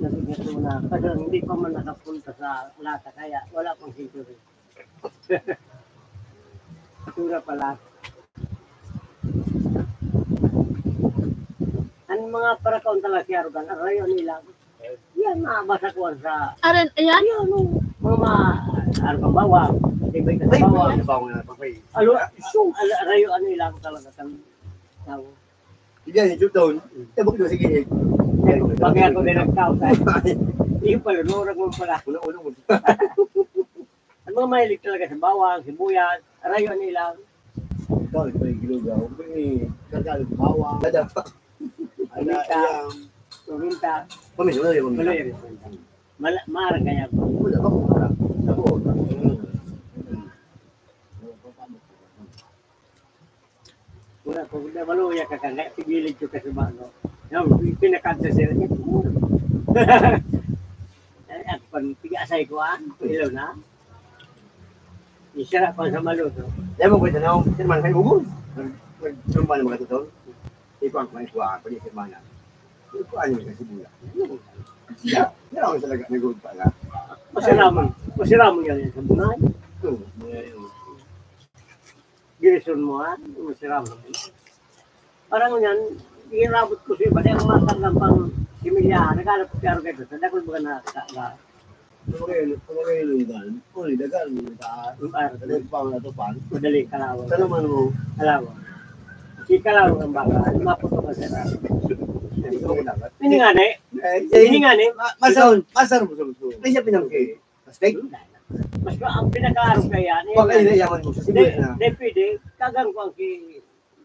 Speaker 1: Nabigato na. Kasi hindi pa man nakapunta sa lata, kaya wala pang century. Tura pala. Ang mga parakaon talaga si Arugan, arayo nila. Yan, nabasa ko sa...
Speaker 4: Ayan, ayan.
Speaker 1: Yan, mga Arugan bawang. Ibay ka sa
Speaker 2: Ay,
Speaker 1: bawang.
Speaker 2: ano ba ako na pangkay?
Speaker 1: Arayo ano lang talaga kang tao.
Speaker 2: Diyan, yung doon. Tabok doon, sige.
Speaker 1: Pag ako din nagtao sa iyo pala, nurag mo pala.
Speaker 2: Ulo-ulo mo.
Speaker 1: Ang mga mahilig talaga sa bawang, sibuyas, arayo nila.
Speaker 3: Ikaw, ito yung gilugaw. Ito yung kagalo, bawang.
Speaker 2: Dada.
Speaker 3: Ala, iyang.
Speaker 1: Tuminta,
Speaker 2: Pamis, wala yung
Speaker 1: wala yung maarang kaya ko.
Speaker 2: Wala ba kung wala? Sabo.
Speaker 1: Wala ko, maluya ka kaya pigilid ko kasi ba, no? Yung pinakanta sila niya. At pag pigasay ko, ilaw na. Isara pa sa maluto.
Speaker 2: Yan mo kwenta na akong sirman kayo ugol. Nagtrumba na mga tutol. Ikuang kumain kuha pa niya sirman na. Ikuan yung kasi bula. Yan ako talaga nag-good pa na.
Speaker 1: Masiraman yan sa bunay. Girison mo, masiraman. Parang yan, inabot ko siya, bali ang matang pang similya, naghanap ko siya rin sa dakol ba na
Speaker 3: Kumagay yung ilan. Uli, dagan mo taas. Dagan pa ang natupan.
Speaker 1: madali kalawang.
Speaker 3: Sa naman mo,
Speaker 1: Kalawang. Si kalawang ang baka, maputo ka siya.
Speaker 2: Ito ko dapat.
Speaker 1: Hindi nga na
Speaker 2: Hindi nga.
Speaker 3: masar mo sa gusto.
Speaker 2: Ay siya pinangki. Steak.
Speaker 1: Mas ang pinaka-araw kaya,
Speaker 2: Huwag kayo naiyaman mo sa sibuyas na.
Speaker 1: Hindi pwede, kagang ko ang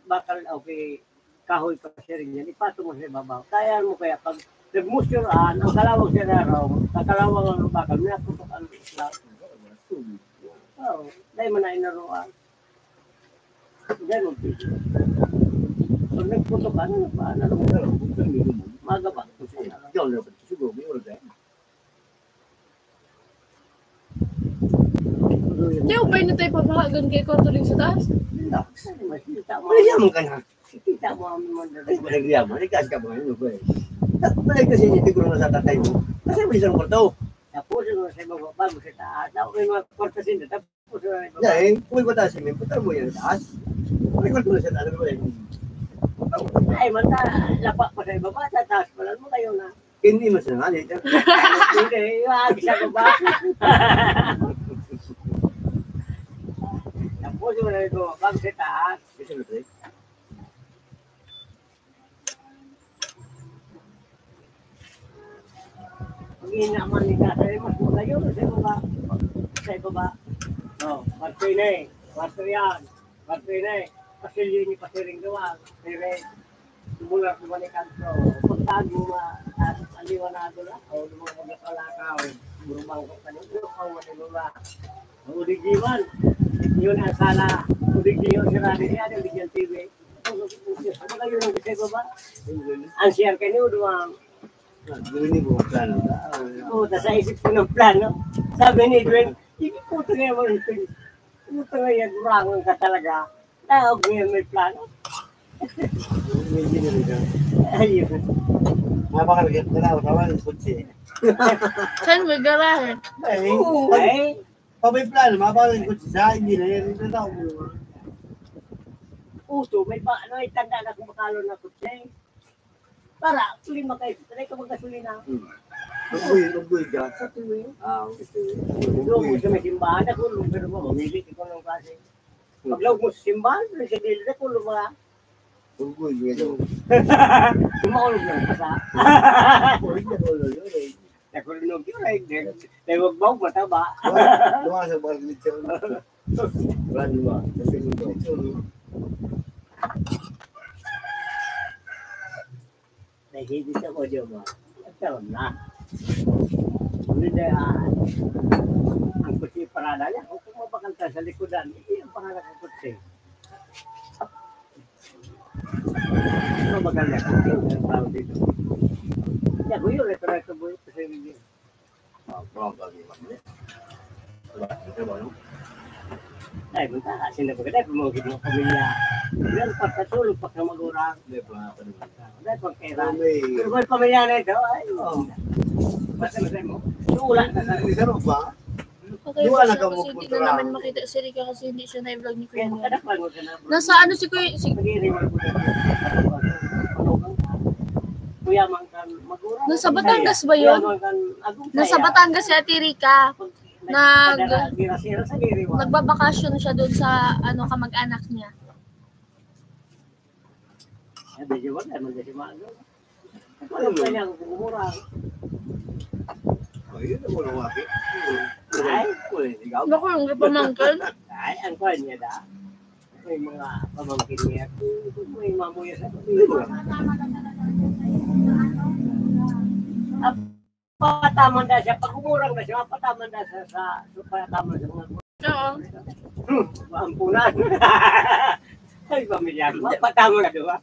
Speaker 1: bakal o kahoy pa siya rin yan, ipato mo sa ibabaw. Kaya mo kaya pag nagmusyuraan, ang kalawang siya na raw, ang kalawang ang bakal, naputok ang isla. Oo, dahil man na inaruan. Dahil mo pwede. Pag nagputok ka, ano pa, ano magaba.
Speaker 2: Ikaw na ba? Siguro, may oras eh.
Speaker 4: Di ba na tayo papahagan kay Kontuling sa taas?
Speaker 2: Relax.
Speaker 1: Masita mo.
Speaker 2: Mayaman ka na.
Speaker 1: Kita mo ang mga
Speaker 2: Ay, malagriyaman. Ay, kasi ka ba ngayon? Balik kasi niya tiguro na sa tatay mo. Kasi may isang kwarto.
Speaker 1: Tapos mo sa ibaba, bago sa taas. Tapos may mga kwartasin na, tapos na ibaba.
Speaker 2: Dahil, kung may batas siya, putar mo yan sa taas. May kwarto na siya, ano ba yan?
Speaker 1: Ay, mata, lapa pa sa ibaba, sa taas pala mo kayo na.
Speaker 2: Hindi mo siya nga.
Speaker 1: Hindi, yung sa baba. Tapos mo na ito, bago sa taas.
Speaker 2: Kasi ano tayo?
Speaker 1: Pag inaman ni Kasay, mas malayo sa ibaba. Sa ibaba. Oh, kwarto yun kwarto yan. Kwarto yun pasilyo ni pasiring gawa. Pero, sumulat naman ni Kanto. Pagtago mo, aliwanado na. O, lumang magkakalakaw. Burumang ko kanino. O, manilula. Ang uligiman. Yun ang sala. Uligiman si Rani niya. Uligiman TV. Ano kayo lang sa ibaba? Ang share kayo, duwang.
Speaker 3: Gawin mo ang plano.
Speaker 1: Puta, sa isip ko ng plano. Sabi ni Edwin, hindi puta nga mo ito. Puta nga yan, burangon ka talaga. Tawag mo yan may plano. Ayun.
Speaker 3: Mapakalagyan ka na. Kawan, kutsi.
Speaker 4: Saan may garahe?
Speaker 1: Ay,
Speaker 3: Pag may plano, mapakalagyan kutsi sa engineer. Ito tao mo.
Speaker 1: puto, may tanda na kung makalo na kutse. Para, tuloy makayo. Tuloy ka magkasulina.
Speaker 2: Magbuhay ka.
Speaker 1: Sa tuloy. Log mo sa may simbahan, nakulong. Pero mo, mamili ko ng klase. Pag log mo sa simbahan, tuloy sa dili, nakulong mga.
Speaker 3: Magbuhay ka.
Speaker 1: Tumakulog ng pasa.
Speaker 3: Magbuhay ka.
Speaker 1: Nakulong yun, ay, huwag bawag mataba.
Speaker 3: Lumakas ang barlit siya. Wala diba? Kasi kung ito.
Speaker 1: hindi sa audio mo. Ito na. Hindi ang kutsi parada niya. Kung mapakanta sa likodan, ang pangalan ng kutsi. Ano maganda kutsi? Ang tawag dito. Ya, buyo, reto buyo. Kasi hindi.
Speaker 2: Wrong lagi mamaya. Diba? Ito ba, no?
Speaker 1: Ay, punta. Sila maganda. Pumagid ng pamilya. Yan, pagkatulog, pagkamagurang.
Speaker 2: Hindi pa ako naman.
Speaker 1: Dahil pagkera.
Speaker 3: May...
Speaker 1: Pero may pamilya na ito. Ay, basta mo. Suulan ka sa
Speaker 3: Isa ba?
Speaker 4: Okay,
Speaker 3: Di wala
Speaker 4: kasi
Speaker 3: ka
Speaker 4: hindi
Speaker 3: magpunta
Speaker 4: na
Speaker 3: lang.
Speaker 4: namin makita si Rika kasi hindi siya na-vlog ni
Speaker 1: kaya
Speaker 4: Kuya.
Speaker 1: makadakpan mo ka na.
Speaker 4: Nasa ano si Kuya?
Speaker 1: Kuya Mangkan Magura.
Speaker 4: Nasa Batangas ba yun? Nasa Batangas si Ate Rika.
Speaker 1: Gira-sira sa Giriwa.
Speaker 4: Nagbabakasyon siya doon sa ano kamag-anak niya.
Speaker 1: Medyo wag naman kasi maaga. Alam ka niya kung umura.
Speaker 2: Ayun, ako lang waki.
Speaker 1: Ay,
Speaker 2: ikaw.
Speaker 4: Naku, yung pamangkin.
Speaker 1: ay, ang kwan niya da. May mga pamangkin niya. May mamuya sa pataman na siya. Pag umurang na siya, pataman na siya sa pataman sa mga
Speaker 4: Oo.
Speaker 1: ampunan. Ay, pamilya. Pataman na diba?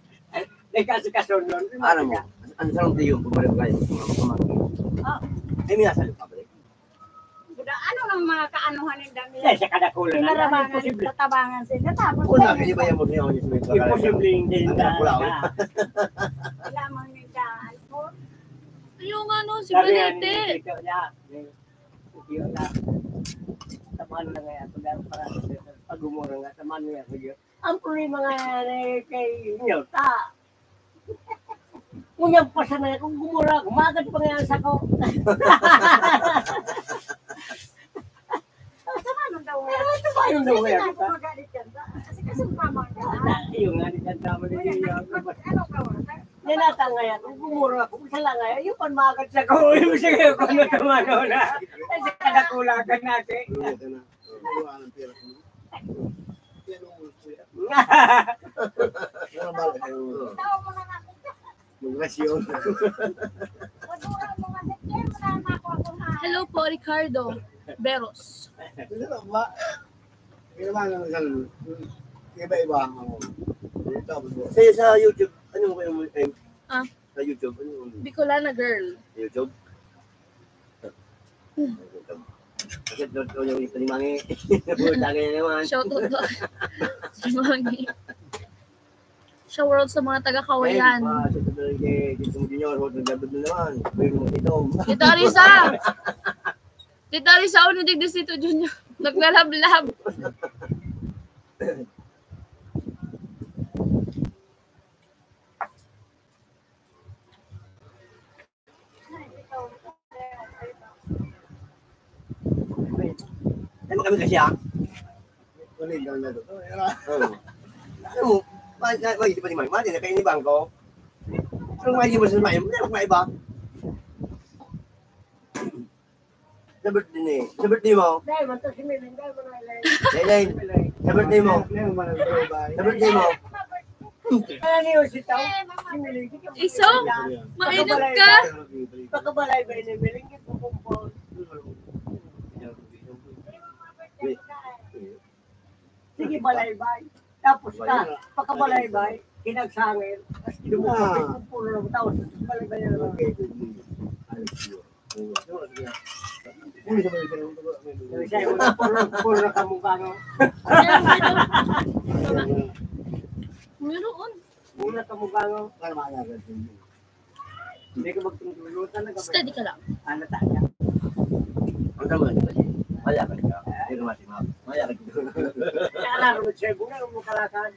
Speaker 1: Ay, kasi nun.
Speaker 2: Ano mo? Ano sa lang tayo? Pabalik kayo.
Speaker 1: Ah,
Speaker 2: Ay, minasal ka pabalik.
Speaker 5: Ano ng mga kaanuhan ng dami?
Speaker 1: Dahil sa kadakulan na.
Speaker 5: Pinarabangan,
Speaker 1: Imposible.
Speaker 5: tatabangan sila. Tapos,
Speaker 2: Una, kaya ba yung mga yung
Speaker 1: Imposible hindi
Speaker 2: Ang
Speaker 1: na.
Speaker 2: pula,
Speaker 5: lamang nagdaan po.
Speaker 4: Yung ano, si
Speaker 1: Sabi nga ni
Speaker 4: Benete.
Speaker 1: Tito niya, Tito na, tamaan na nga ako dahil para pag umura nga, tamaan nga ako yun. Ang problema nga kay inyo, Ngunyang pasa na kung gumura, gumagad pa nga sa ko.
Speaker 5: Sama nung daw nga.
Speaker 1: Ito ba yung daw
Speaker 5: Kasi
Speaker 1: nga
Speaker 5: nga
Speaker 1: kita?
Speaker 5: kumagalit yan. Kasi pamang ka.
Speaker 1: Yung nga ni Tantama ni Tito.
Speaker 5: Ano ka ba?
Speaker 1: Ninata nga yan, kung gumura, kung sala nga yan, yung panmagad sa ko. Yung sige ko na tumano na. Ay, sa kadakulagan natin.
Speaker 3: Ang pera ko. Yan ang gusto yan. Ano ba?
Speaker 5: Tawag mo na natin.
Speaker 3: Magrasyon.
Speaker 5: Madura mo nga. Kaya mo na nakuha ko ha.
Speaker 4: Hello po, Ricardo Beros.
Speaker 3: Ano ba? Kailangan ng ganun. Iba-iba ang tapos mo.
Speaker 2: Sa'yo sa YouTube, ano mo kayo mo?
Speaker 4: Ah.
Speaker 2: Sa YouTube, ano mo?
Speaker 4: Bicolana girl.
Speaker 2: YouTube? Kasi doon yung panimangi. Nabuta ka naman.
Speaker 4: Shout out to sa mga sa world sa mga taga-Kawayan.
Speaker 2: Dito mo junior, huwag nagdabod na naman. Pwede mo dito.
Speaker 4: Tita Arisa! Tita Arisa, ano digdis dito, Junior? Naglalab-lab.
Speaker 2: Ano kami kasi ah?
Speaker 3: Ulit lang na doon.
Speaker 2: Ano mo? Mag-isip pa ni Mike. Mati na kayo ni Bangko. Ano mag-isip mo sa Mike? Ano ba iba? Sa birthday ni. Sa birthday mo.
Speaker 1: Dahil man to si Miling, dahil man ay
Speaker 2: Laylay. Sa birthday mo. Sa birthday mo.
Speaker 1: Kaya niyo si Tao, si Miling.
Speaker 4: Iso, mainit ka.
Speaker 1: Pagkabalay ba ni Miling, ipupumpo. Sige, balaybay. Tapos ka, pagkabalaybay, kinagsangin, tapos kinumukapit kung puno ng tao, balaybay na naman. Siya yung puno na kamukha no?
Speaker 4: Meron.
Speaker 1: Puno na kamukha no? Hindi ka magtungtulutan na
Speaker 4: Steady ka lang.
Speaker 1: Ano tayo?
Speaker 2: Ang tama na. Maya ka rin ka. Hindi ka mati ma. Maya ka rin.
Speaker 1: Kaya mo siya, bunga mo kalakan.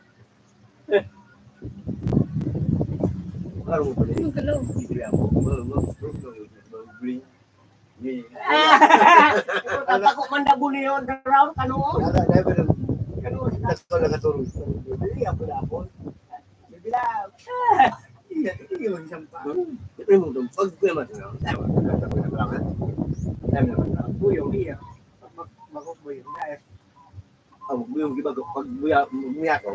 Speaker 2: Ano mo pala?
Speaker 4: Ang galaw.
Speaker 2: Hindi ako.
Speaker 1: Tapos kung manda buli yun, round, kano? Kano?
Speaker 2: Siyempre mo ito. Pag kuya mati na. Tayo. Tayo naman.
Speaker 1: Buyong iya. Buyong dahil.
Speaker 2: Ang buyong iba ko. Pag buya ko.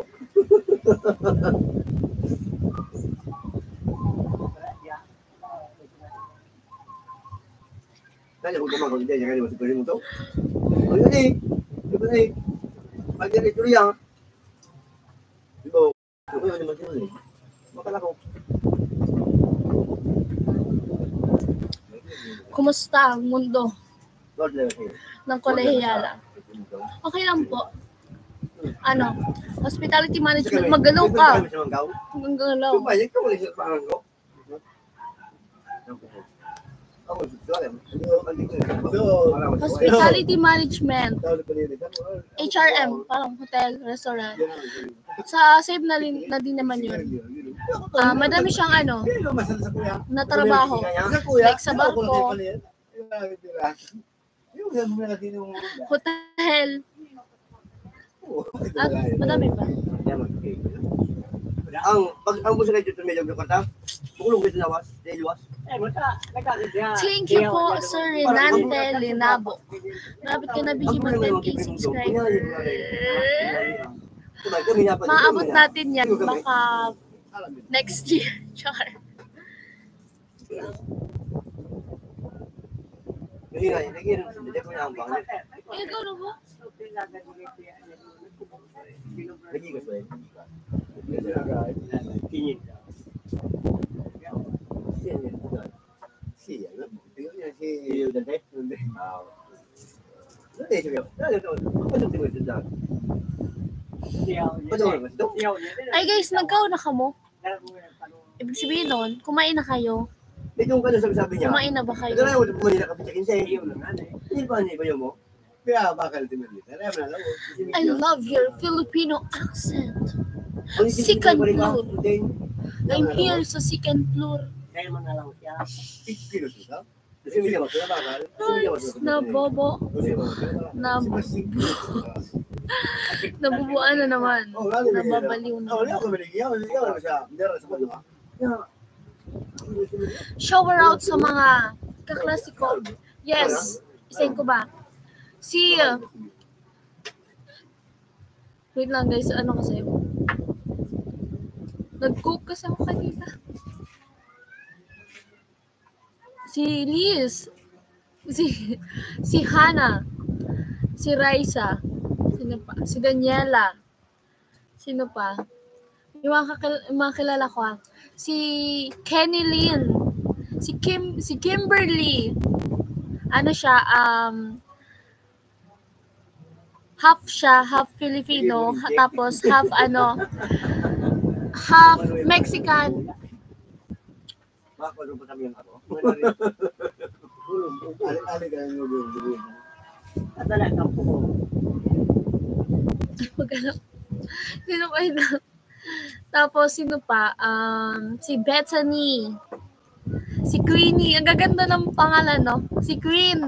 Speaker 2: Tanya kung kumang kung hindi, jangan masuk ke sini tu. Oh ini, itu ni. Pagi ni tu yang. Ibu, aku yang masuk ni. Makan ako.
Speaker 4: Kumusta ang mundo
Speaker 2: Lord level.
Speaker 4: ng kolehiyala? Okay lang po. Ano? Hospitality management, magalaw ka. Magalaw.
Speaker 2: Banyak tu boleh sebab aku.
Speaker 4: Hospitality management, HRM, parang hotel, restaurant. Sa save na din naman yun. Madami siyang ano, na trabaho. Like sa barko, hotel, at madami pa.
Speaker 2: Ang gusto kayo dito medyo Jakarta, bukulong dito lawas, luwas.
Speaker 4: Thank you po, Sir Renante Linabo. Malapit ka na bigyan mag 10K subscriber. Maabot natin yan, baka next year. Char. Ikaw na ba? Ay guys, nagkaw na ka mo? Ibig sabihin nun, kumain na kayo?
Speaker 2: Ito yung sabi niya.
Speaker 4: Kumain na ba kayo?
Speaker 2: Ito na yung pumunta ka pinsakin sa iyo. Hindi ba yun mo?
Speaker 3: Kaya bakal din nila.
Speaker 4: I love your Filipino accent. Second floor. I'm here sa second floor.
Speaker 1: Kaya mo na lang siya.
Speaker 4: Nabobo. Nabubuan na naman. Nababaliw na. Shower out sa mga kaklasiko. Yes. Isayin ko ba? Si... wait lang guys. Ano kasi? Nag-cook kasi ako kanina. Si Liz. Si Hannah. Si Raisa. Sino pa? Si Daniela. Sino pa? Yung mga kilala ko ha. Si Kenny Lynn. Si Kimberly. Ano siya? Half siya, half Filipino, tapos half half Mexican. Sino pa ito? Tapos sino pa? Si Bethany. Si Queenie. Ang gaganda ng pangalan, no? Si Queen.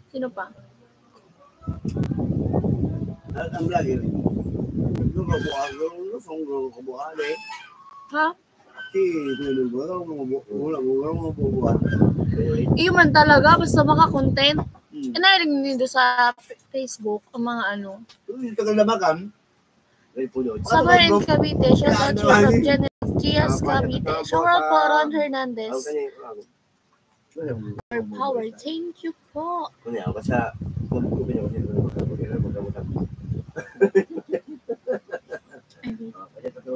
Speaker 4: Sino pa?
Speaker 3: Ang vlogger.
Speaker 4: Ha? Iyo man talaga, basta maka-content. Inaring nito sa Facebook, ang mga ano.
Speaker 3: Tagal na makan.
Speaker 4: Summer in Cavite, shout out to Janet Gias Cavite. Shout out po Ron Hernandez. Power, thank you po.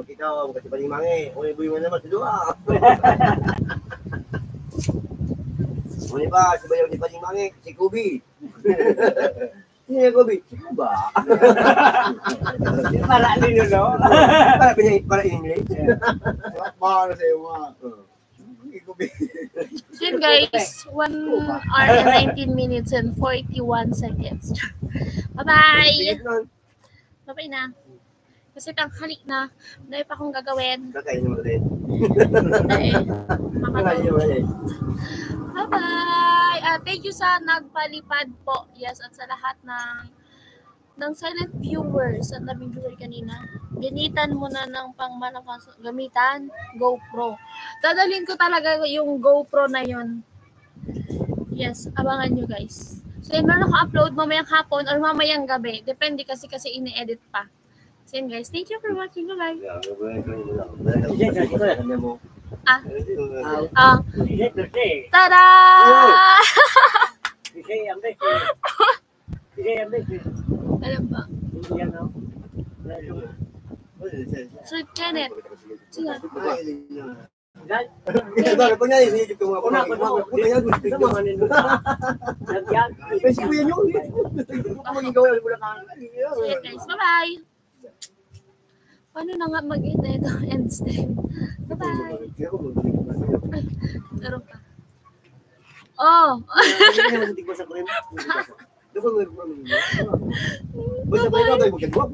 Speaker 2: Kita kasi paling mangi, oy buy mo naman dua. Oni ba, sabayaw ni paling mangi, si Kubi. Ni Kubi, si Kuba.
Speaker 1: Para nino no.
Speaker 2: Para English.
Speaker 3: Para sa iyo mga.
Speaker 4: So yun guys, 1 hour and 19 minutes and 41 seconds. Bye-bye! Bye-bye na. Kasi tanghali na. Dahil pa akong gagawin.
Speaker 2: Kakain mo din.
Speaker 4: Bye-bye! Thank you sa nagpalipad po. Yes, at sa lahat ng silent viewers at naming viewer kanina. Gamitan mo na ng pangmalakas. Gamitan, GoPro. Dadalhin ko talaga yung GoPro na yun. Yes, abangan nyo guys. So yun, meron ako upload mamayang hapon or mamayang gabi. Depende kasi ini-edit pa. So yun guys, thank you for watching. Bye-bye. Ah, tada! Ano ba? Sweet Kenneth. Sila.
Speaker 2: Dahil ko niya, inisip ko mga puta yan. Kasi ko yan yun. Kung maging gawa, wala ka.
Speaker 4: Sige guys, bye-bye. Paano na nga mag-ita ito? End stream. Bye-bye. Meron pa. Oh!
Speaker 2: Basta ba ikaw tayo magkagawa?